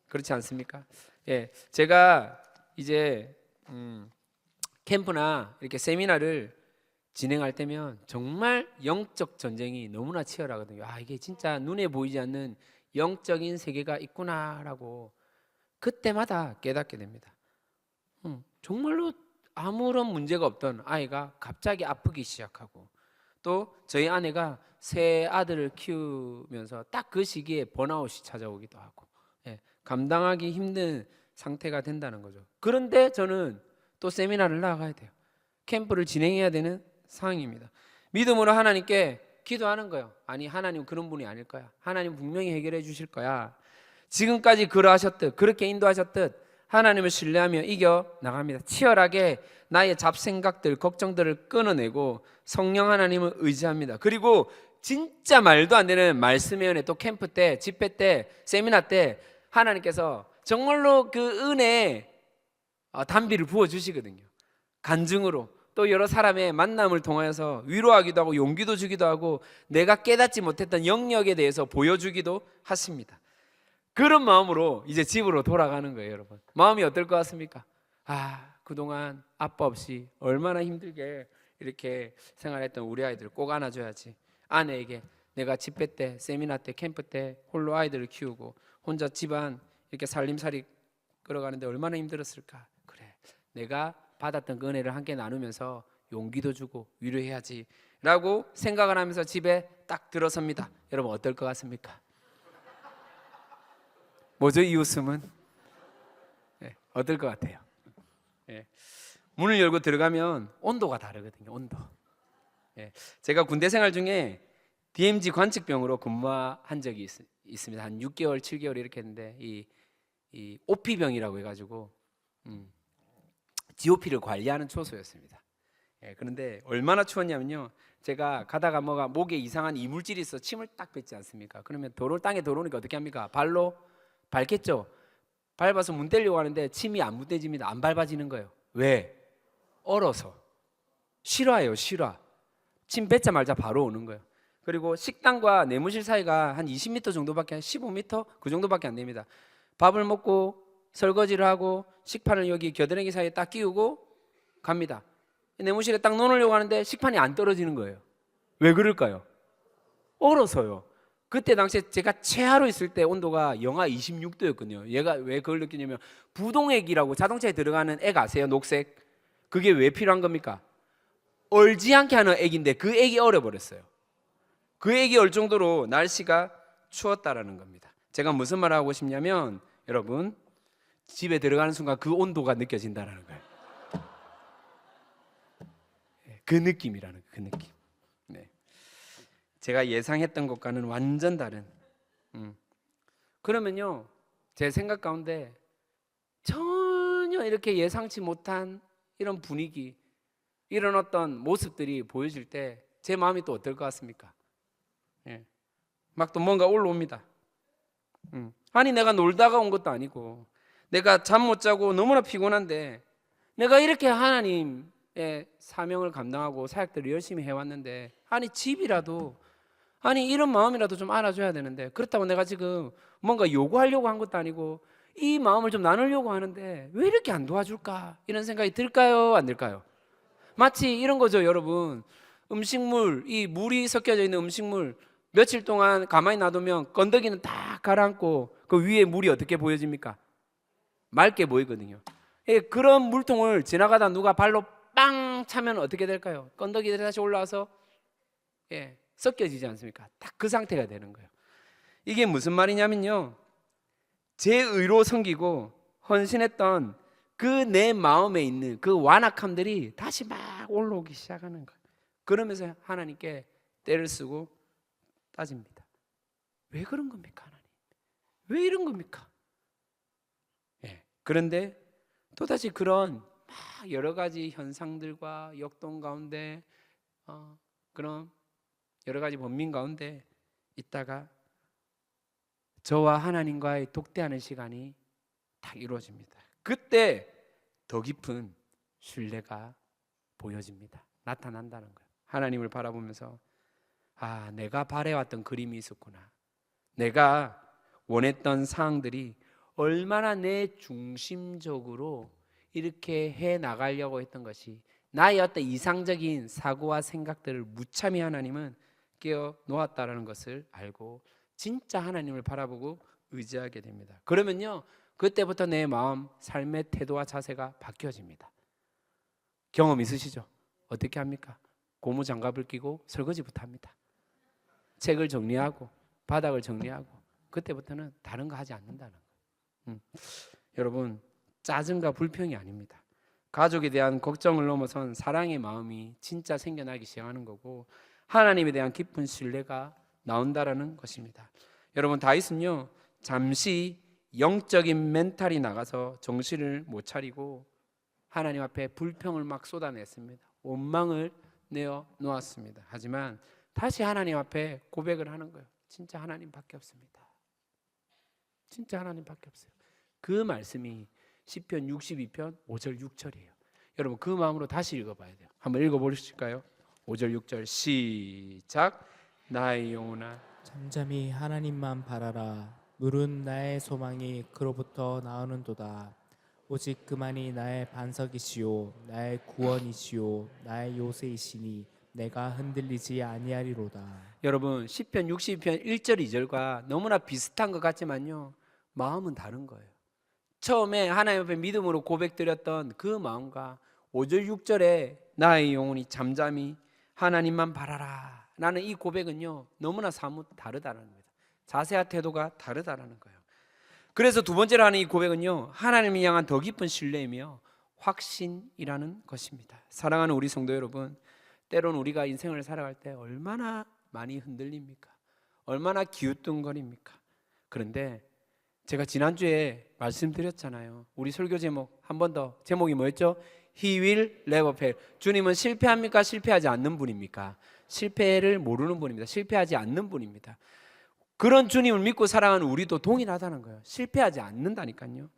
그렇지 않습니까? 예, 제가 이제 캠프나 이렇게 세미나를 진행할 때면 정말 영적 전쟁이 너무나 치열하거든요. 이게 진짜 눈에 보이지 않는 영적인 세계가 있구나라고 그때마다 깨닫게 됩니다. 정말로 아무런 문제가 없던 아이가 갑자기 아프기 시작하고, 또 저희 아내가 새 아들을 키우면서 딱 그 시기에 번아웃이 찾아오기도 하고, 감당하기 힘든 상태가 된다는 거죠. 그런데 저는 또 세미나를 나가야 돼요. 캠프를 진행해야 되는 상황입니다. 믿음으로 하나님께 기도하는 거예요. 아니, 하나님 그런 분이 아닐 거야. 하나님 분명히 해결해 주실 거야. 지금까지 그러하셨듯, 그렇게 인도하셨듯 하나님을 신뢰하며 이겨 나갑니다. 치열하게 나의 잡생각들, 걱정들을 끊어내고 성령 하나님을 의지합니다. 그리고 진짜 말도 안 되는 말씀의 은혜, 또 캠프 때, 집회 때, 세미나 때 하나님께서 정말로 그 은혜에 단비를 부어주시거든요. 간증으로, 또 여러 사람의 만남을 통하여서 위로하기도 하고 용기도 주기도 하고 내가 깨닫지 못했던 영역에 대해서 보여주기도 하십니다. 그런 마음으로 이제 집으로 돌아가는 거예요. 여러분, 마음이 어떨 것 같습니까? 그동안 아빠 없이 얼마나 힘들게 이렇게 생활했던 우리 아이들 꼭 안아줘야지. 아내에게 내가 집회 때, 세미나 때, 캠프 때 홀로 아이들을 키우고 혼자 집안 이렇게 살림살이 끌어가는데 얼마나 힘들었을까. 그래, 내가 받았던 그 은혜를 함께 나누면서 용기도 주고 위로해야지 라고 생각을 하면서 집에 딱 들어섭니다. 여러분, 어떨 것 같습니까? 뭐죠, 이 웃음은? 어떨 것 같아요? 문을 열고 들어가면 온도가 다르거든요. 온도. 제가 군대 생활 중에 DMZ 관측병으로 근무한 적이 있습니다. 한 6개월, 7개월 이렇게 했는데 이 OP병이라고 해가지고 GOP를 관리하는 초소였습니다. 그런데 얼마나 추웠냐면요, 제가 가다가 목에 이상한 이물질이 있어 침을 딱 뱉지 않습니까? 그러면 땅에 들어오니까 어떻게 합니까? 발로 밟겠죠. 밟아서 문 떼려고 하는데 침이 안 문대집니다. 안 밟아지는 거예요. 왜? 얼어서. 실화예요, 실화. 침 뱉자마자 바로 오는 거예요. 그리고 식당과 내무실 사이가 한 20m 정도밖에, 15m 그 정도밖에 안 됩니다. 밥을 먹고 설거지를 하고 식판을 여기 겨드랑이 사이에 딱 끼우고 갑니다. 내무실에 딱 넣으려고 하는데 식판이 안 떨어지는 거예요. 왜 그럴까요? 얼어서요. 그때 당시에 제가 최하로 있을 때 온도가 영하 26도였거든요. 얘가 왜 그걸 느끼냐면 부동액이라고 자동차에 들어가는 액 아세요? 녹색. 그게 왜 필요한 겁니까? 얼지 않게 하는 액인데 그 액이 얼어버렸어요. 그 액이 얼 정도로 날씨가 추웠다라는 겁니다. 제가 무슨 말을 하고 싶냐면 여러분, 집에 들어가는 순간 그 온도가 느껴진다라는 거예요. 그 느낌이라는 거예요. 그 느낌. 네. 제가 예상했던 것과는 완전 다른. 그러면요, 제 생각 가운데 전혀 이렇게 예상치 못한 이런 분위기, 이런 어떤 모습들이 보여질 때 제 마음이 또 어떨 것 같습니까? 예. 막 또 뭔가 올라옵니다. 아니 내가 놀다가 온 것도 아니고 내가 잠 못 자고 너무나 피곤한데 내가 이렇게 하나님의 사명을 감당하고 사역들을 열심히 해왔는데 아니 집이라도 아니 이런 마음이라도 좀 알아줘야 되는데 그렇다고 내가 지금 뭔가 요구하려고 한 것도 아니고 이 마음을 좀 나누려고 하는데 왜 이렇게 안 도와줄까 이런 생각이 들까요 안 들까요? 마치 이런 거죠 여러분. 음식물, 이 물이 섞여져 있는 음식물 며칠 동안 가만히 놔두면 건더기는 다 가라앉고 그 위에 물이 어떻게 보여집니까? 맑게 보이거든요. 그런 물통을 지나가다 누가 발로 빵 차면 어떻게 될까요? 건더기들이 다시 올라와서 섞여지지 않습니까? 딱 그 상태가 되는 거예요. 이게 무슨 말이냐면요, 제 의로 섬기고 헌신했던 그 내 마음에 있는 그 완악함들이 다시 막 올라오기 시작하는 거예요. 그러면서 하나님께 때를 쓰고 따집니다. 왜 그런 겁니까 하나님? 왜 이런 겁니까? 그런데 또다시 그런 막 여러 가지 현상들과 역동 가운데 그런 여러 가지 번민 가운데 있다가 저와 하나님과의 독대하는 시간이 딱 이루어집니다. 그때 더 깊은 신뢰가 보여집니다. 나타난다는 거예요. 하나님을 바라보면서 아, 내가 바래왔던 그림이 있었구나. 내가 원했던 사항들이 얼마나 내 중심적으로 이렇게 해 나가려고 했던 것이 나의 어떤 이상적인 사고와 생각들을 무참히 하나님은 깨어 놓았다라는 것을 알고 진짜 하나님을 바라보고 의지하게 됩니다. 그러면요, 그때부터 내 마음, 삶의 태도와 자세가 바뀌어집니다. 경험 있으시죠? 어떻게 합니까? 고무장갑을 끼고 설거지부터 합니다. 책을 정리하고 바닥을 정리하고 그때부터는 다른 거 하지 않는다는 거예요. 여러분, 짜증과 불평이 아닙니다. 가족에 대한 걱정을 넘어선 사랑의 마음이 진짜 생겨나기 시작하는 거고 하나님에 대한 깊은 신뢰가 나온다라는 것입니다. 여러분, 다윗은요 잠시 영적인 멘탈이 나가서 정신을 못 차리고 하나님 앞에 불평을 막 쏟아냈습니다. 원망을 내어 놓았습니다. 하지만 다시 하나님 앞에 고백을 하는 거예요. 진짜 하나님밖에 없습니다. 진짜 하나님밖에 없어요. 그 말씀이 시편 62편 5절 6절이에요. 여러분 그 마음으로 다시 읽어봐야 돼요. 한번 읽어보실까요? 5절 6절 시작. 나의 영혼아 잠잠히 하나님만 바라라. 물은 나의 소망이 그로부터 나오는도다. 오직 그만이 나의 반석이시요 나의 구원이시요 나의 요새이시니 내가 흔들리지 아니하리로다. 여러분 시편 62편 1절 2절과 너무나 비슷한 것 같지만요 마음은 다른 거예요. 처음에 하나님 앞에 믿음으로 고백드렸던 그 마음과 5절 6절에 나의 영혼이 잠잠히 하나님만 바라라 라는 이 고백은요 너무나 사뭇 다르다는 겁니다. 자세와 태도가 다르다는 거예요. 그래서 두 번째로 하는 이 고백은요 하나님을 향한 더 깊은 신뢰이며 확신이라는 것입니다. 사랑하는 우리 성도 여러분, 때론 우리가 인생을 살아갈 때 얼마나 많이 흔들립니까? 얼마나 기우뚱거립니까? 그런데 제가 지난주에 말씀드렸잖아요. 우리 설교 제목 한 번 더, 제목이 뭐였죠? He will never fail. 주님은 실패합니까? 실패하지 않는 분입니까? 실패를 모르는 분입니다. 실패하지 않는 분입니다. 그런 주님을 믿고 살아가는 우리도 동일하다는 거예요. 실패하지 않는다니까요.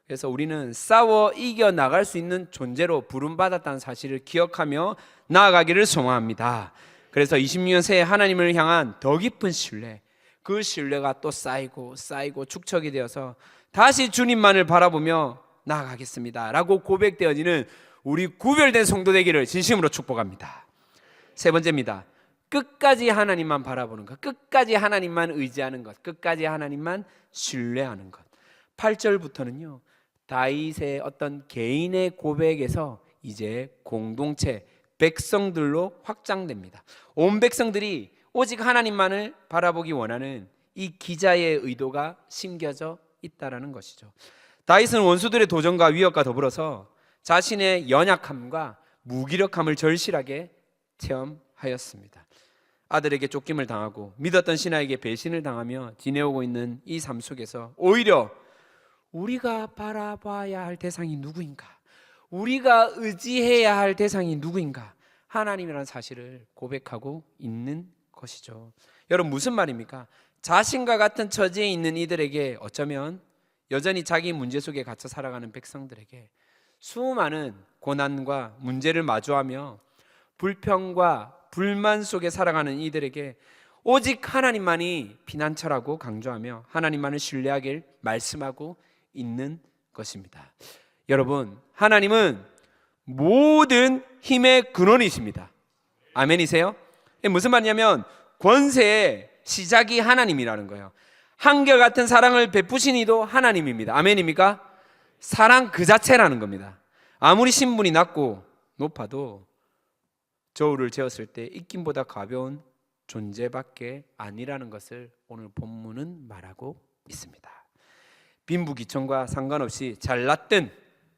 그래서 우리는 싸워 이겨 나갈 수 있는 존재로 부름받았다는 사실을 기억하며 나아가기를 소망합니다. 그래서 26년 새해 하나님을 향한 더 깊은 신뢰, 그 신뢰가 또 쌓이고 쌓이고 축적이 되어서 다시 주님만을 바라보며 나아가겠습니다 라고 고백되어지는 우리 구별된 성도 되기를 진심으로 축복합니다. 세 번째입니다. 끝까지 하나님만 바라보는 것, 끝까지 하나님만 의지하는 것, 끝까지 하나님만 신뢰하는 것. 8절부터는요 다윗의 어떤 개인의 고백에서 이제 공동체, 백성들로 확장됩니다. 온 백성들이 오직 하나님만을 바라보기 원하는 이 기자의 의도가 심겨져 있다라는 것이죠. 다윗은 원수들의 도전과 위협과 더불어서 자신의 연약함과 무기력함을 절실하게 체험하였습니다. 아들에게 쫓김을 당하고 믿었던 신하에게 배신을 당하며 지내오고 있는 이 삶 속에서 오히려 우리가 바라봐야 할 대상이 누구인가, 우리가 의지해야 할 대상이 누구인가, 하나님이라는 사실을 고백하고 있는 것이죠. 여러분 무슨 말입니까? 자신과 같은 처지에 있는 이들에게, 어쩌면 여전히 자기 문제 속에 갇혀 살아가는 백성들에게 수많은 고난과 문제를 마주하며 불평과 불만 속에 살아가는 이들에게 오직 하나님만이 피난처라고 강조하며 하나님만을 신뢰하길 말씀하고 있는 것입니다. 여러분, 하나님은 모든 힘의 근원이십니다. 아멘이세요? 무슨 말이냐면 권세의 시작이 하나님이라는 거예요. 한결같은 사랑을 베푸신 이도 하나님입니다. 아멘입니까? 사랑 그 자체라는 겁니다. 아무리 신분이 낮고 높아도 저울을 재었을 때 입김보다 가벼운 존재밖에 아니라는 것을 오늘 본문은 말하고 있습니다. 빈부귀천과 상관없이 잘났든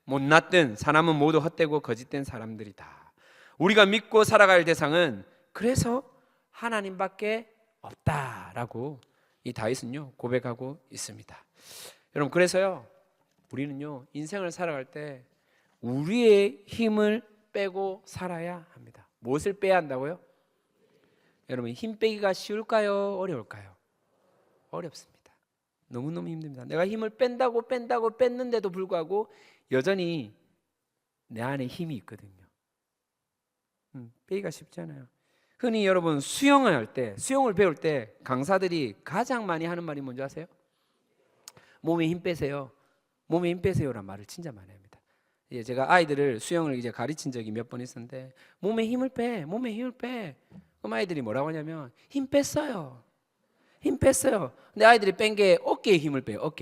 못났든 사람은 모두 헛되고 거짓된 사람들이다. 우리가 믿고 살아갈 대상은 그래서 하나님밖에 없다라고 이 다윗은요 고백하고 있습니다. 여러분, 그래서요 우리는요 인생을 살아갈 때 우리의 힘을 빼고 살아야 합니다. 무엇을 빼야 한다고요? 여러분, 힘 빼기가 쉬울까요? 어려울까요? 어렵습니다. 너무너무 힘듭니다. 내가 힘을 뺀다고 뺐는데도 불구하고 여전히 내 안에 힘이 있거든요. 빼기가 쉽지 않아요. 흔히 여러분 수영을 할 때, 수영을 배울 때 강사들이 가장 많이 하는 말이 뭔지 아세요? 몸에 힘 빼세요. 몸에 힘 빼세요란 말을 진짜 많이 합니다. 제가 아이들을 수영을 이제 가르친 적이 몇 번 있었는데 몸에 힘을 빼, 몸에 힘을 빼. 그럼 아이들이 뭐라고 하냐면 힘 뺐어요. 힘 뺐어요. 근데 아이들이 뺀 게 어깨에 힘을 빼요.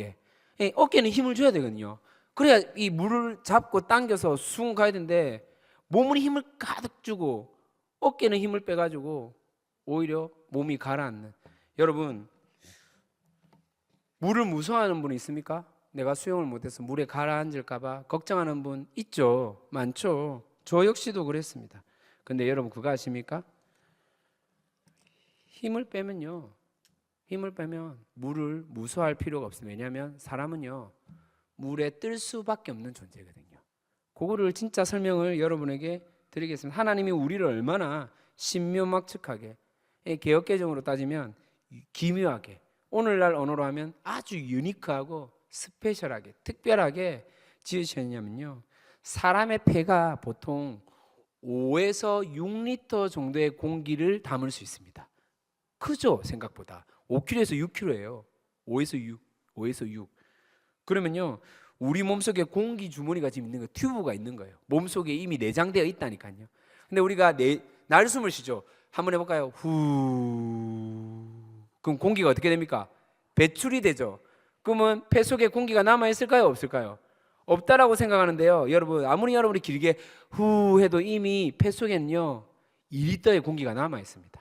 어깨는 힘을 줘야 되거든요. 그래야 이 물을 잡고 당겨서 숭 가야 되는데 몸은 힘을 가득 주고 어깨는 힘을 빼가지고 오히려 몸이 가라앉는. 여러분, 물을 무서워하는 분 있습니까? 내가 수영을 못해서 물에 가라앉을까 봐 걱정하는 분 있죠. 많죠. 저 역시도 그랬습니다. 근데 여러분 그거 아십니까? 힘을 빼면 물을 무서워할 필요가 없습니다. 왜냐하면 사람은요 물에 뜰 수밖에 없는 존재거든요. 그거를 진짜 설명을 여러분에게 드리겠습니다. 하나님이 우리를 얼마나 신묘막측하게, 개역개정으로 따지면 기묘하게, 오늘날 언어로 하면 아주 유니크하고 스페셜하게, 특별하게 지으셨냐면요, 사람의 폐가 보통 5에서 6리터 정도의 공기를 담을 수 있습니다. 크죠? 생각보다 5kg에서 6kg예요. 5에서 6. 그러면요 우리 몸속에 공기 주머니가 지금 있는 거, 튜브가 있는 거예요. 몸속에 이미 내장되어 있다니까요. 근데 우리가 날숨을 쉬죠. 한번 해볼까요? 후. 그럼 공기가 어떻게 됩니까? 배출이 되죠. 그러면 폐 속에 공기가 남아있을까요? 없을까요? 없다라고 생각하는데요, 여러분 아무리 여러분이 길게 후 해도 이미 폐 속에는요 2리터의 공기가 남아있습니다.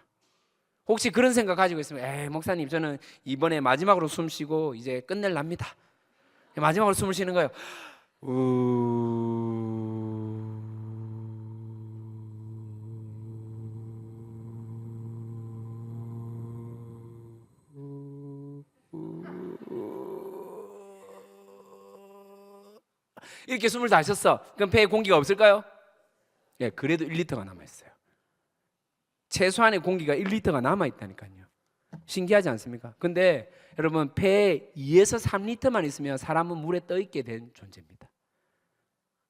혹시 그런 생각 가지고 있으면 목사님 저는 이번에 마지막으로 숨 쉬고 이제 끝낼랍니다. 마지막으로 숨을 쉬는 거예요. 이렇게 숨을 다 쉬었어. 그럼 폐에 공기가 없을까요? 그래도 1리터가 남아있어요. 최소한의 공기가 1리터가 남아있다니까요. 신기하지 않습니까? 근데 여러분 폐에 2에서 3리터만 있으면 사람은 물에 떠있게 된 존재입니다.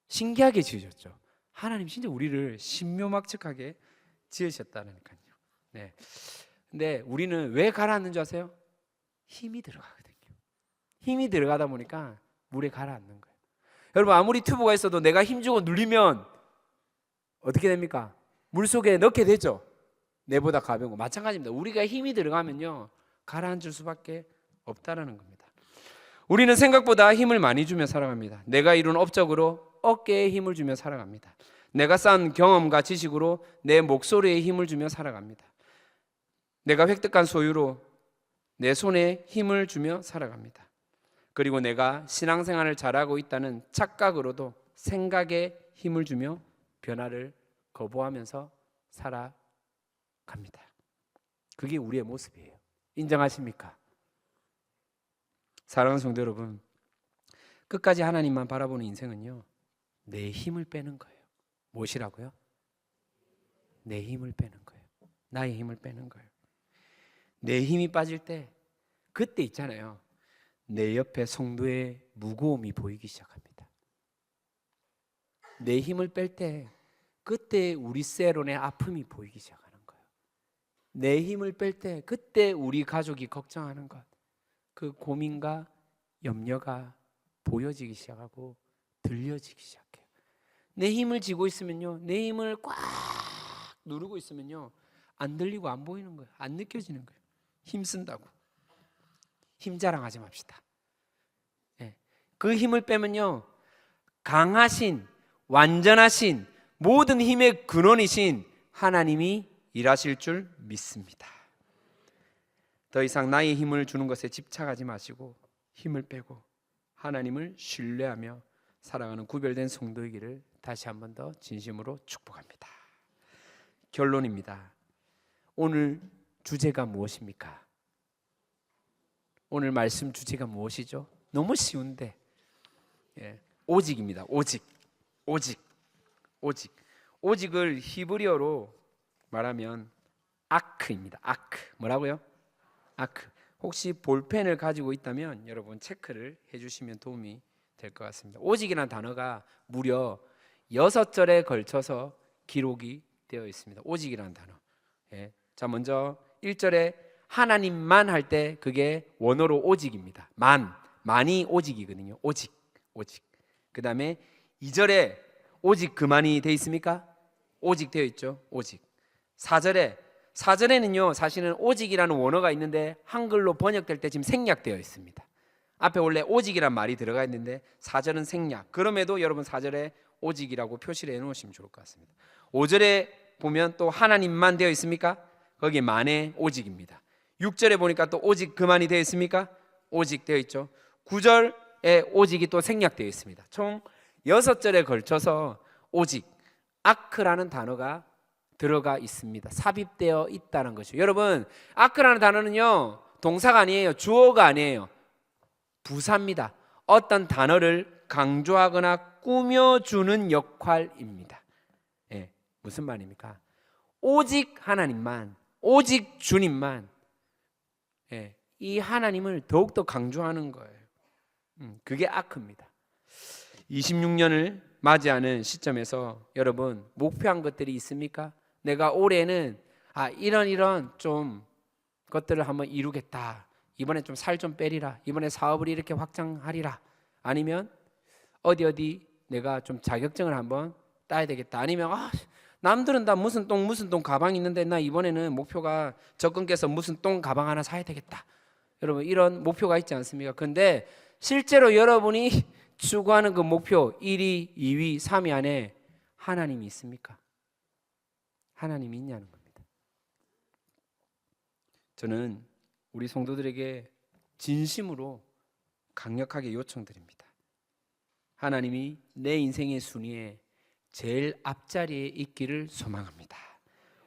신기하게 지으셨죠. 하나님 진짜 우리를 신묘막측하게 지으셨다니까요. 네. 근데 우리는 왜 가라앉는 줄 아세요? 힘이 들어가거든요. 힘이 들어가다 보니까 물에 가라앉는 거예요. 여러분, 아무리 튜브가 있어도 내가 힘주고 눌리면 어떻게 됩니까? 물 속에 넣게 되죠. 내보다 가벼운 거 마찬가지입니다. 우리가 힘이 들어가면요 가라앉을 수밖에 없다라는 겁니다. 우리는 생각보다 힘을 많이 주며 살아갑니다. 내가 이룬 업적으로 어깨에 힘을 주며 살아갑니다. 내가 쌓은 경험과 지식으로 내 목소리에 힘을 주며 살아갑니다. 내가 획득한 소유로 내 손에 힘을 주며 살아갑니다. 그리고 내가 신앙생활을 잘하고 있다는 착각으로도 생각에 힘을 주며 변화를 거부하면서 살아갑니다. 그게 우리의 모습이에요. 인정하십니까? 사랑하는 성도 여러분, 끝까지 하나님만 바라보는 인생은요 내 힘을 빼는 거예요. 무엇이라고요? 내 힘을 빼는 거예요. 나의 힘을 빼는 거예요. 내 힘이 빠질 때 그때 있잖아요, 내 옆에 성도의 무거움이 보이기 시작합니다. 내 힘을 뺄 때 그때 우리 세론의 아픔이 보이기 시작하는 거예요. 내 힘을 뺄 때 그때 우리 가족이 걱정하는 것, 그 고민과 염려가 보여지기 시작하고 들려지기 시작해요. 내 힘을 쥐고 있으면요, 내 힘을 꽉 누르고 있으면요 안 들리고 안 보이는 거예요. 안 느껴지는 거예요. 힘쓴다고 힘 자랑하지 맙시다. 그 힘을 빼면요 강하신 완전하신 모든 힘의 근원이신 하나님이 일하실 줄 믿습니다. 더 이상 나의 힘을 주는 것에 집착하지 마시고 힘을 빼고 하나님을 신뢰하며 살아가는 구별된 성도이기를 다시 한 번 더 진심으로 축복합니다. 결론입니다. 오늘 주제가 무엇입니까? 오늘 말씀 주제가 무엇이죠? 너무 쉬운데 오직입니다. 오직을 히브리어로 말하면 아크입니다. 아크. 뭐라고요? 아크. 혹시 볼펜을 가지고 있다면 여러분 체크를 해주시면 도움이 될 것 같습니다. 오직이라는 단어가 무려 6절에 걸쳐서 기록이 되어 있습니다. 오직이라는 단어. 자, 먼저 1절에 하나님만 할 때 그게 원어로 오직입니다. 만이 오직이거든요. 오직. 그 다음에 2절에 오직 그만이 되어 있습니까? 오직 되어 있죠. 오직. 4절에는요 사실은 오직이라는 원어가 있는데 한글로 번역될 때 지금 생략되어 있습니다. 앞에 원래 오직이란 말이 들어가 있는데 4절은 생략. 그럼에도 여러분 4절에 오직이라고 표시를 해놓으시면 좋을 것 같습니다. 5절에 보면 또 하나님만 되어 있습니까? 거기 만의 오직입니다. 6절에 보니까 또 오직 그만이 되어 있습니까? 오직 되어 있죠. 9절에 오직이 또 생략되어 있습니다. 총 6절에 걸쳐서 오직, 아크라는 단어가 들어가 있습니다. 삽입되어 있다는 것이죠. 여러분, 아크라는 단어는요 동사가 아니에요. 주어가 아니에요. 부사입니다. 어떤 단어를 강조하거나 꾸며주는 역할입니다. 무슨 말입니까? 오직 하나님만, 오직 주님만, 이 하나님을 더욱더 강조하는 거예요. 그게 아크입니다. 26년을 맞이하는 시점에서 여러분 목표한 것들이 있습니까? 내가 올해는 이런 좀 것들을 한번 이루겠다. 이번에 좀 살 좀 빼리라. 이번에 사업을 이렇게 확장하리라. 아니면 어디 내가 좀 자격증을 한번 따야 되겠다. 아니면 남들은 다 무슨 똥 가방 있는데 나 이번에는 목표가 적금 깨서 무슨 똥 가방 하나 사야 되겠다. 여러분 이런 목표가 있지 않습니까? 근데 실제로 여러분이 추구하는 그 목표 1위, 2위, 3위 안에 하나님이 있습니까? 하나님이 있냐는 겁니다. 저는 우리 성도들에게 진심으로 강력하게 요청드립니다. 하나님이 내 인생의 순위에 제일 앞자리에 있기를 소망합니다.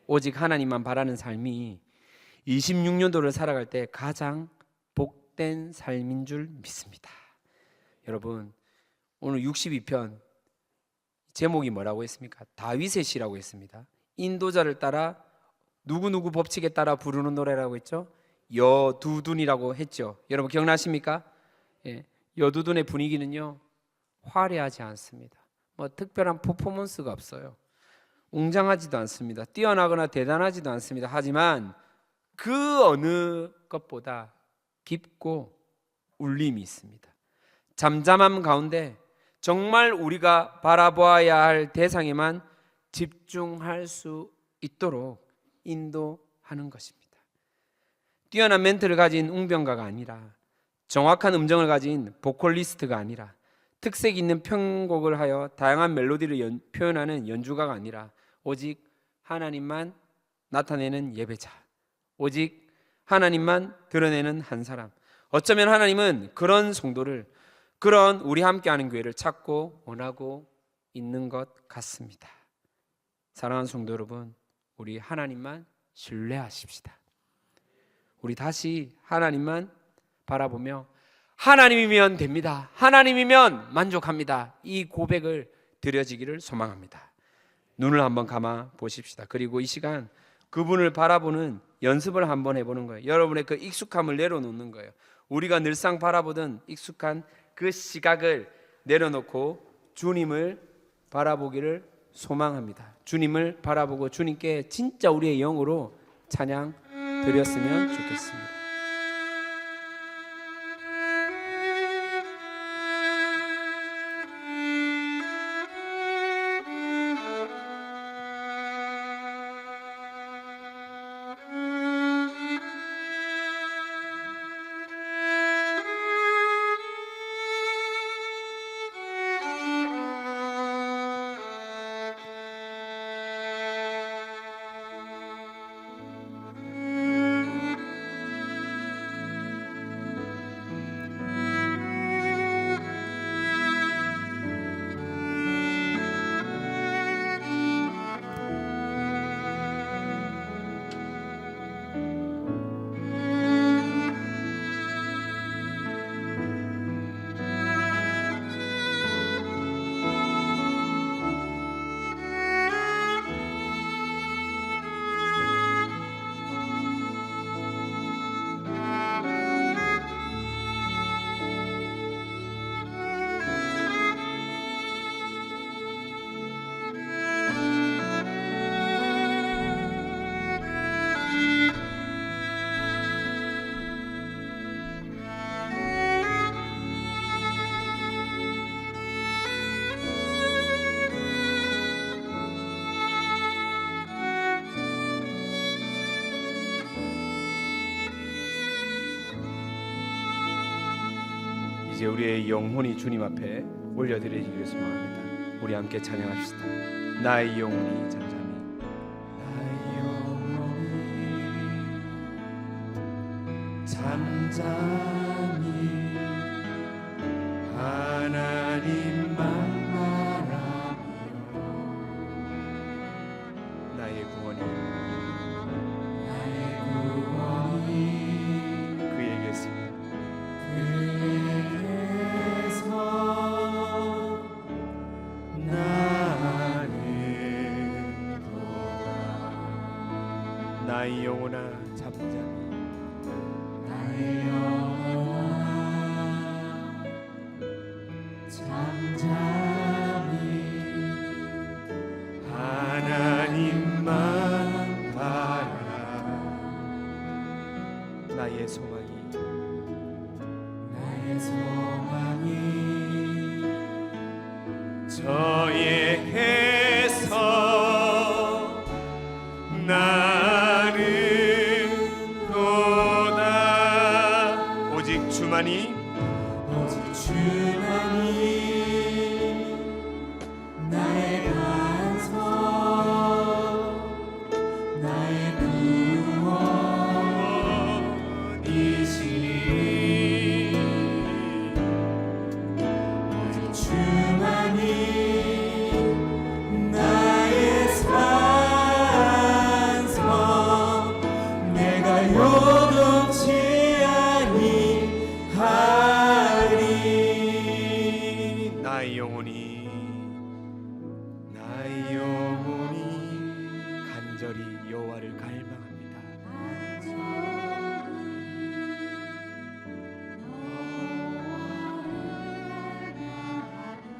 오직 하나님만 바라는 삶이 26년도를 살아갈 때 가장 복된 삶인 줄 믿습니다. 여러분 오늘 62편 제목이 뭐라고 했습니까? 다윗의 시라고 했습니다. 인도자를 따라 누구누구 법칙에 따라 부르는 노래라고 했죠. 여두둔이라고 했죠. 여러분 기억나십니까? 여두둔의 분위기는요 화려하지 않습니다. 뭐 특별한 퍼포먼스가 없어요. 웅장하지도 않습니다. 뛰어나거나 대단하지도 않습니다. 하지만 그 어느 것보다 깊고 울림이 있습니다. 잠잠함 가운데 정말 우리가 바라보아야 할 대상에만 집중할 수 있도록 인도하는 것입니다. 뛰어난 멘트를 가진 웅변가가 아니라, 정확한 음정을 가진 보컬리스트가 아니라, 특색 있는 편곡을 하여 다양한 멜로디를 표현하는 연주가가 아니라, 오직 하나님만 나타내는 예배자, 오직 하나님만 드러내는 한 사람. 어쩌면 하나님은 그런 성도를, 그런 우리 함께하는 교회를 찾고 원하고 있는 것 같습니다. 사랑하는 성도 여러분, 우리 하나님만 신뢰하십시다. 우리 다시 하나님만 바라보며 하나님이면 됩니다, 하나님이면 만족합니다, 이 고백을 드려지기를 소망합니다. 눈을 한번 감아 보십시다. 그리고 이 시간 그분을 바라보는 연습을 한번 해보는 거예요. 여러분의 그 익숙함을 내려놓는 거예요. 우리가 늘상 바라보던 익숙한 그 시각을 내려놓고 주님을 바라보기를 소망합니다. 주님을 바라보고 주님께 진짜 우리의 영으로 찬양 드렸으면 좋겠습니다. 이제 우리의 영혼이 주님 앞에 올려드리기를 소망합니다. 우리 함께 찬양합시다. 나의 영혼이 잠잠히, 나의 영혼이 잠잠히 하나님만 바라보며 나의 구원이 그에게 있습니다. 나의 영혼아 잠잠히, 나의 영혼아 잠잠히 하나님만 바라라. 나의 소망이, 나의 소망이 저에게서 나는 도다. 오직 주만이, 오직 주만이 나의 반석, 나의 구원이시니. 오직 주만이 요동치 아니하리. 나의 영혼이, 나의 영혼이 간절히 여호와를 갈망합니다.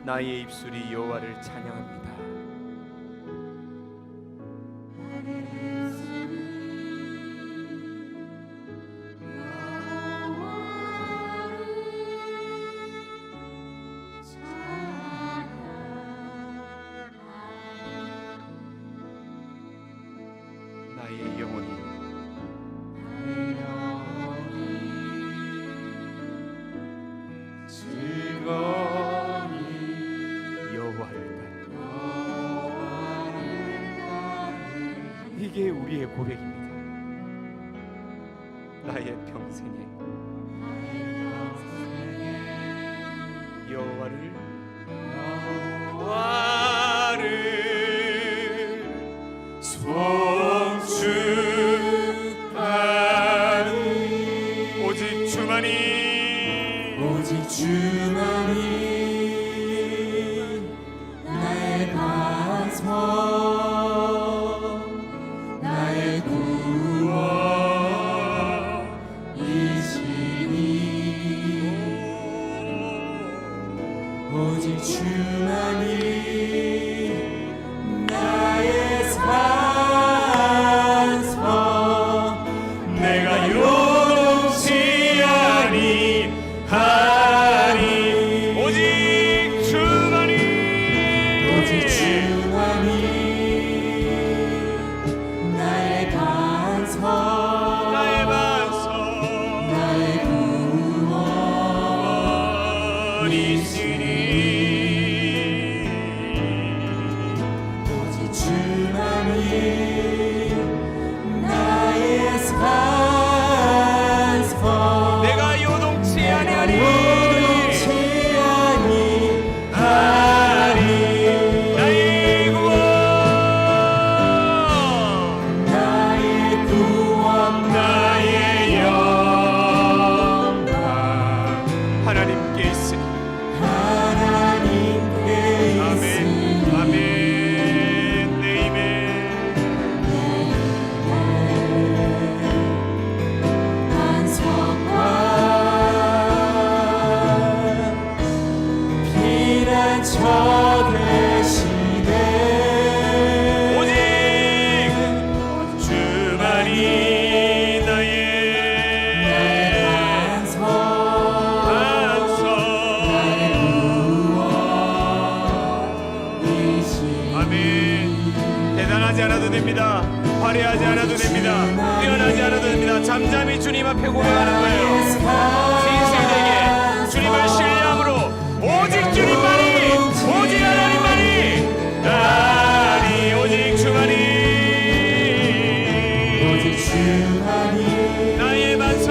나의 입술이 여호와를 찬양합니다. 이게 우리의 고백입니다. 나의 평생에 여호와를 송축하니 오직 주만이 나의 반석 나의 구원이시니 오직 주만이 나의 산성 내가 요동치 아니하리 오직 주만이 나의 반석 나의 구원이시니 오직 주만이 나의 산성 내가 요동치 아니하리 나의 구원 나의 영광 하나님께 있으니 아멘 아멘 네 이멘 반석과 피난처 되시네 오직 주만이 나의 반석 아멘. 대단하지 않아도 됩니다. 화려하지 않아도 됩니다. 뛰어나지 않아도 됩니다. 잠잠히 주님 앞에 고백하는 거예요. 진실되게 주님을 신뢰함으로 오직 주님만이 오직 하나님만이 오직 주만이 나의 반석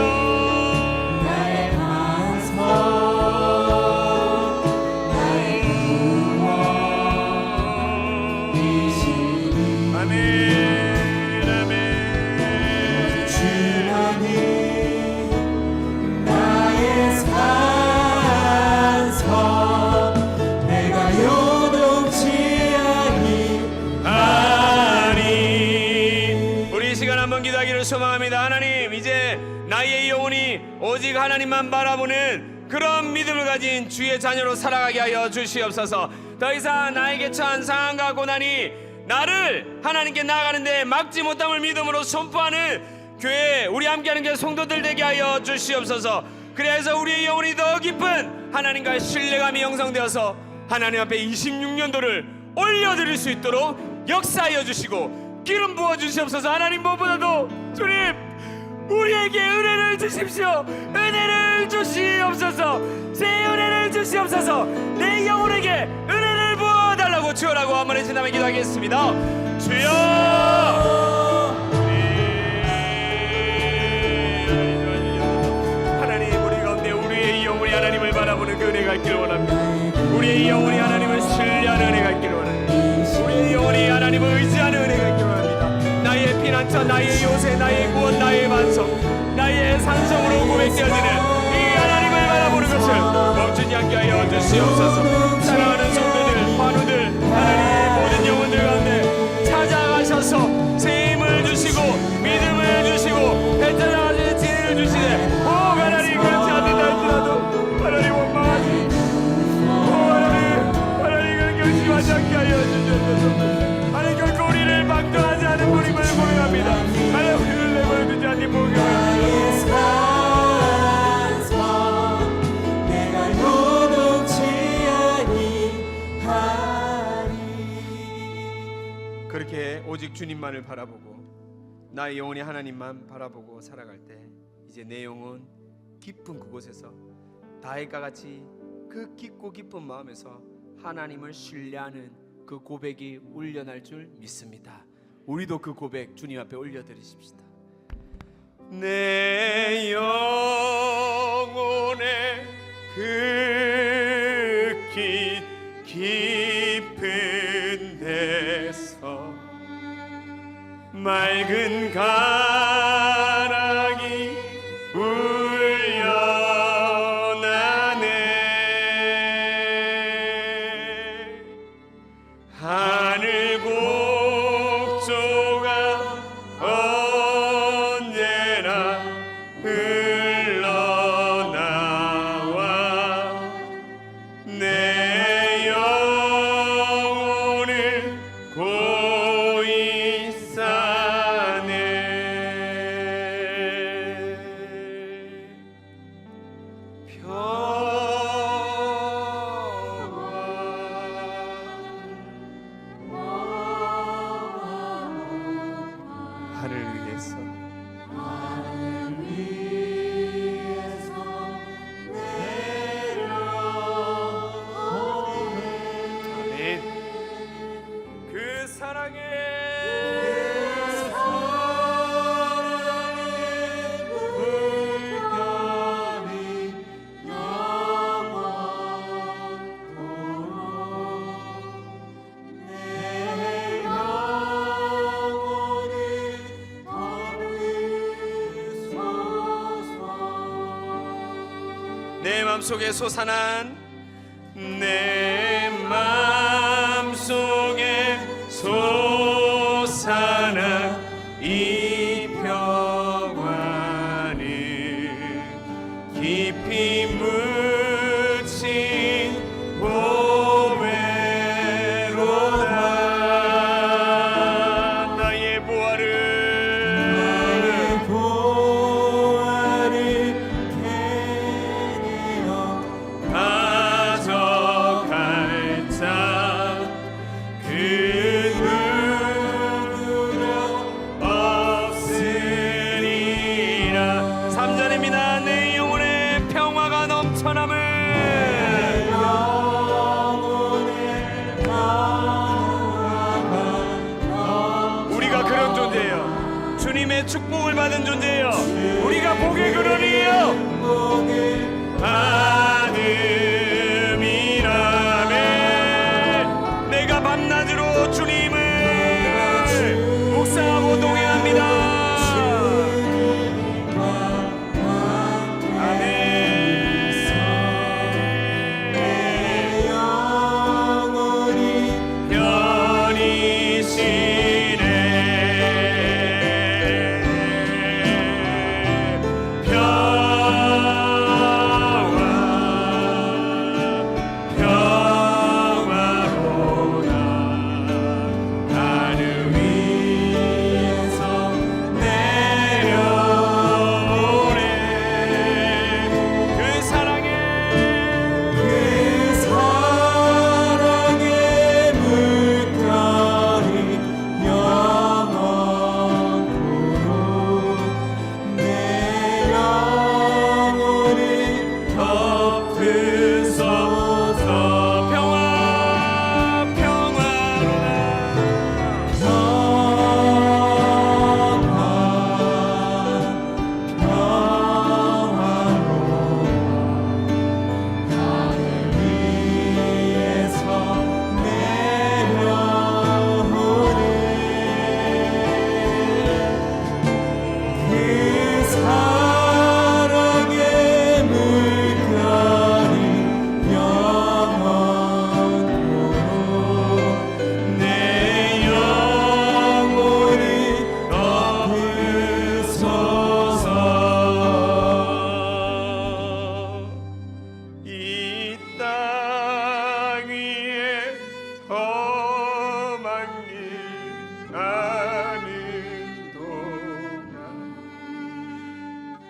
나의 반석 아멘 아멘 주만이 나의 산성 내가 요동치 아니 우리 이 시간 한번 기도하기를 소망합니다. 하나님 이제 나의 영혼이 오직 하나님만 바라보는 그런 믿음을 가진 주의 자녀로 살아가게 하여 주시옵소서. 더 이상 나에게 처한 상황과 고난이 나를 하나님께 나아가는데 막지 못함을 믿음으로 선포하는 교회 우리 함께하는 교회 성도들 되게 하여 주시옵소서. 그래서 우리의 영혼이 더 깊은 하나님과의 신뢰감이 형성되어서 하나님 앞에 26년도를 올려드릴 수 있도록 역사하여 주시고 기름 부어 주시옵소서. 하나님 무엇보다도 주님 우리에게 은혜를 주십시오. 은혜를 주시옵소서. 새 은혜를 주시옵소서. 내 영혼에게 은혜를 부어달라고 주여라고 한번 해주신다면 기도하겠습니다. 주여 하나님 우리 가운데 우리의 영혼이 하나님을 바라보는 그 은혜가 있기를 원합니다. 우리의 영혼이 하나님을 신뢰하는 은혜가 있기를 원합니다. 우리의 영혼이 하나님을 의지하는 은혜가 있기를 원합니다. 나의 피난처 나의 요새 나의 구원 나의 반석 나의 산성으로 고백되어지는 이 하나님을 바라보는 것을 멈추지 않게 하여 주시옵소서. 사랑하는 성도들 환우들 하나님의 모든 영혼들 가운데 찾아가셔서 새 힘을 주시고 믿음을 주시고 배타나가시는 지혜를 주시네. 오 하나님 그렇지 않는다 할지라도 하나님 원망하지 하나님 결심하지 않게 하여 주시옵소서. 하나님 결코 우리를 막론하지 않은 분임을 고백합니다. 하나님 우리를 내버려두지 않는 분임을 내가 요동치 그렇게 오직 주님만을 바라보고 나의 영혼이 하나님만 바라보고 살아갈 때 이제 내 영혼 깊은 그곳에서 다윗과 같이 그 깊고 깊은 마음에서 하나님을 신뢰하는 그 고백이 울려날 줄 믿습니다. 우리도 그 고백 주님 앞에 올려드리십시다. 내 영혼의 그 깊은 데서 맑은 가락이 울려나네. 하늘 곡조가 언제나 흘러나와 내 영혼을 고이 싸네. 하늘 위에서 아멘. 그 내 맘속에 솟아난 내 맘속에 솟아난 이 평화는 깊이 묻힌 보배로다. 나의 보화를 가져갈 자 그 누구도 없으리라. 3절입니다. 내 영혼의 평화가 넘쳐남을. 우리가 그런 존재예요. 주님의 축복을 받은 존재예요. 우리가 복의 근원이에요. 받음이라네. 내가 밤낮으로 주님을 묵상하고 동행합니다.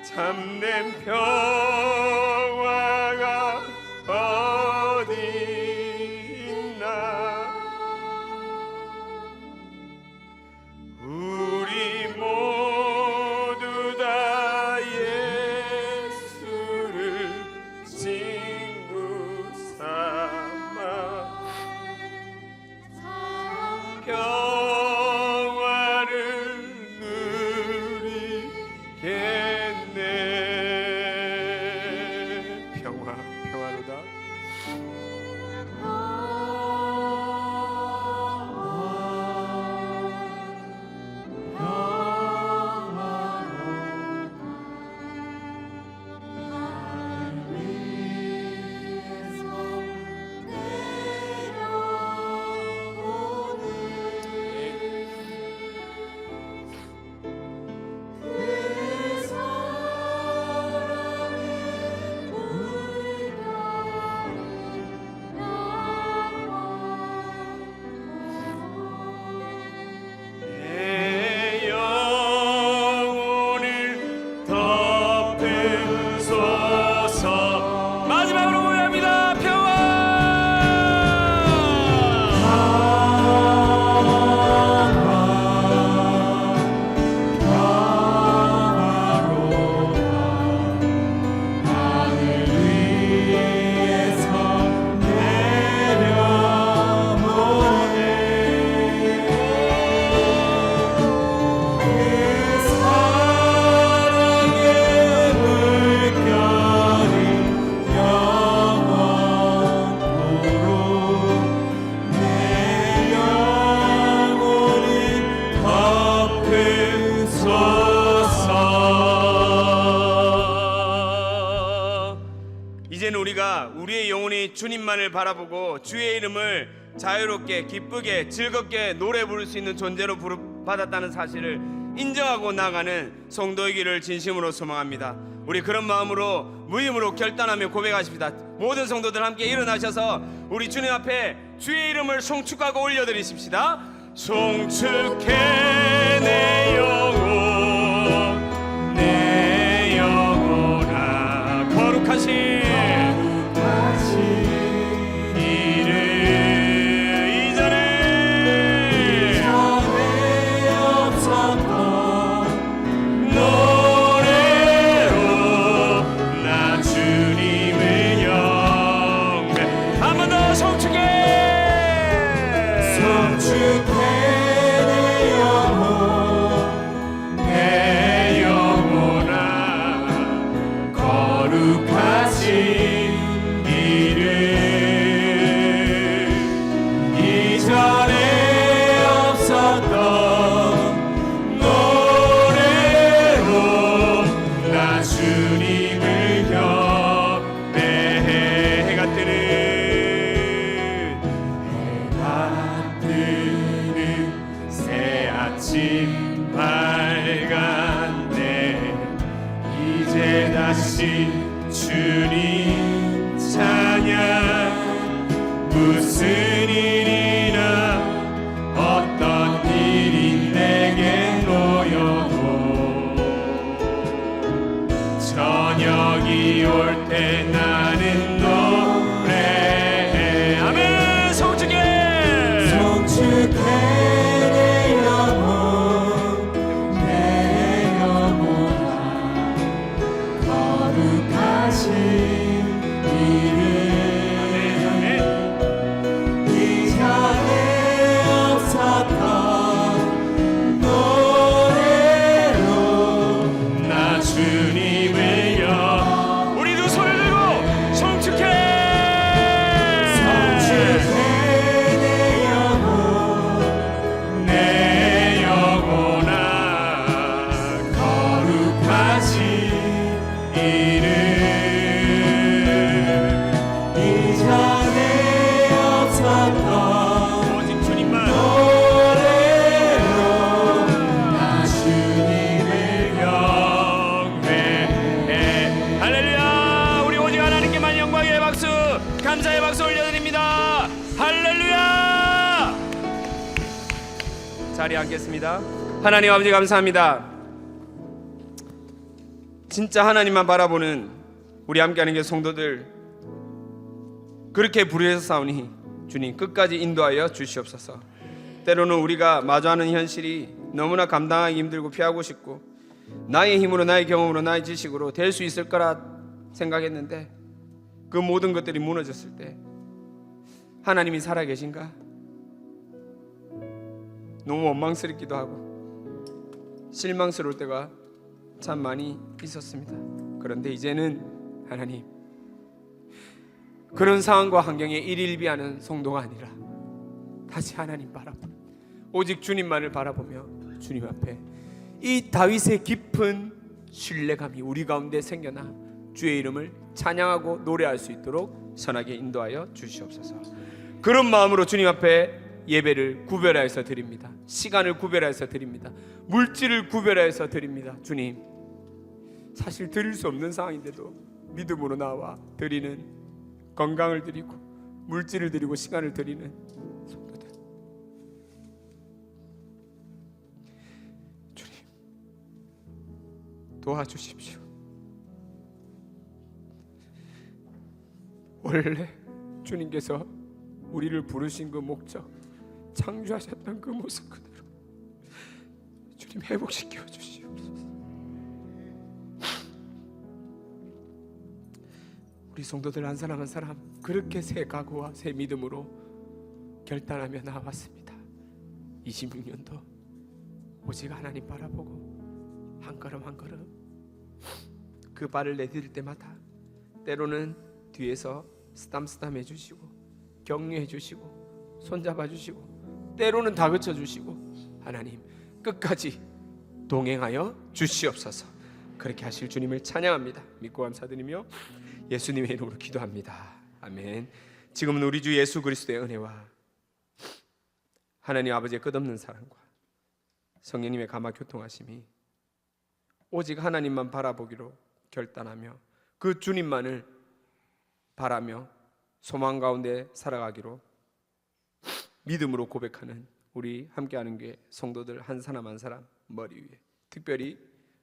참된 평화가 어디 있나. 우리 모두 다 예수를 친구 삼아 평화 우리의 영혼이 주님만을 바라보고 주의 이름을 자유롭게 기쁘게 즐겁게 노래 부를 수 있는 존재로 받았다는 사실을 인정하고 나가는 성도이기를 진심으로 소망합니다. 우리 그런 마음으로 무임으로 결단하며 고백하십니다. 모든 성도들 함께 일어나셔서 우리 주님 앞에 주의 이름을 송축하고 올려드리십시다. 송축해 내 영혼 내 영혼아 거룩하신 주님 찬양 무슨 일이나 어떤 일이 내게 놓여도 저녁이 올 때 나는 노래해 아멘. 송축해 송축해 감사의 박수 올려드립니다. 할렐루야. 자리에 앉겠습니다. 하나님 아버지 감사합니다. 진짜 하나님만 바라보는 우리 함께하는 게 성도들 그렇게 부르셔서 싸우니 주님 끝까지 인도하여 주시옵소서. 때로는 우리가 마주하는 현실이 너무나 감당하기 힘들고 피하고 싶고 나의 힘으로 나의 경험으로 나의 지식으로 될 수 있을 거라 생각했는데 그 모든 것들이 무너졌을 때 하나님이 살아계신가? 너무 원망스럽기도 하고 실망스러울 때가 참 많이 있었습니다. 그런데 이제는 하나님 그런 상황과 환경에 일일비하는 성도가 아니라 다시 하나님 바라보는 오직 주님만을 바라보며 주님 앞에 이 다윗의 깊은 신뢰감이 우리 가운데 생겨나 주의 이름을 찬양하고 노래할 수 있도록 선하게 인도하여 주시옵소서. 그런 마음으로 주님 앞에 예배를 구별하여서 드립니다. 시간을 구별하여서 드립니다. 물질을 구별하여서 드립니다. 주님 사실 드릴 수 없는 상황인데도 믿음으로 나와 드리는 건강을 드리고 물질을 드리고 시간을 드리는 성도들 주님 도와주십시오. 원래 주님께서 우리를 부르신 그 목적 창조하셨던 그 모습 그대로 주님 회복시켜 주시옵소서. 우리 성도들 한 사람 한 사람 그렇게 새 각오와 새 믿음으로 결단하며 나왔습니다. 26년도 오직 하나님 바라보고 한 걸음 한 걸음 그 발을 내디딜 때마다 때로는 뒤에서 쓰담쓰담 해주시고 격려해 주시고 손잡아 주시고 때로는 다그쳐 주시고 하나님 끝까지 동행하여 주시옵소서. 그렇게 하실 주님을 찬양합니다. 믿고 감사드리며 예수님의 이름으로 기도합니다. 아멘. 아멘. 지금은 우리 주 예수 그리스도의 은혜와 하나님 아버지의 끝없는 사랑과 성령님의 감화 교통하심이 오직 하나님만 바라보기로 결단하며 그 주님만을 바라며 소망 가운데 살아가기로 믿음으로 고백하는 우리 함께하는 교회 성도들 한 사람 한 사람 머리 위에, 특별히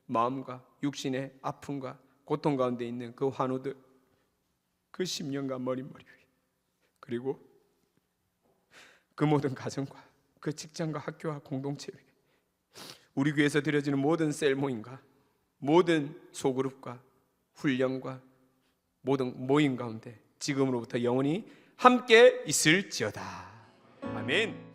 마음과 육신의 아픔과 고통 가운데 있는 그 환우들, 그 심령과 머리 위에, 그리고 그 모든 가정과 그 직장과 학교와 공동체 위에, 우리 교회에서 드려지는 모든 셀 모임과 모든 소그룹과 훈련과 모든 모임 가운데 지금으로부터 영원히 함께 있을지어다. 아멘.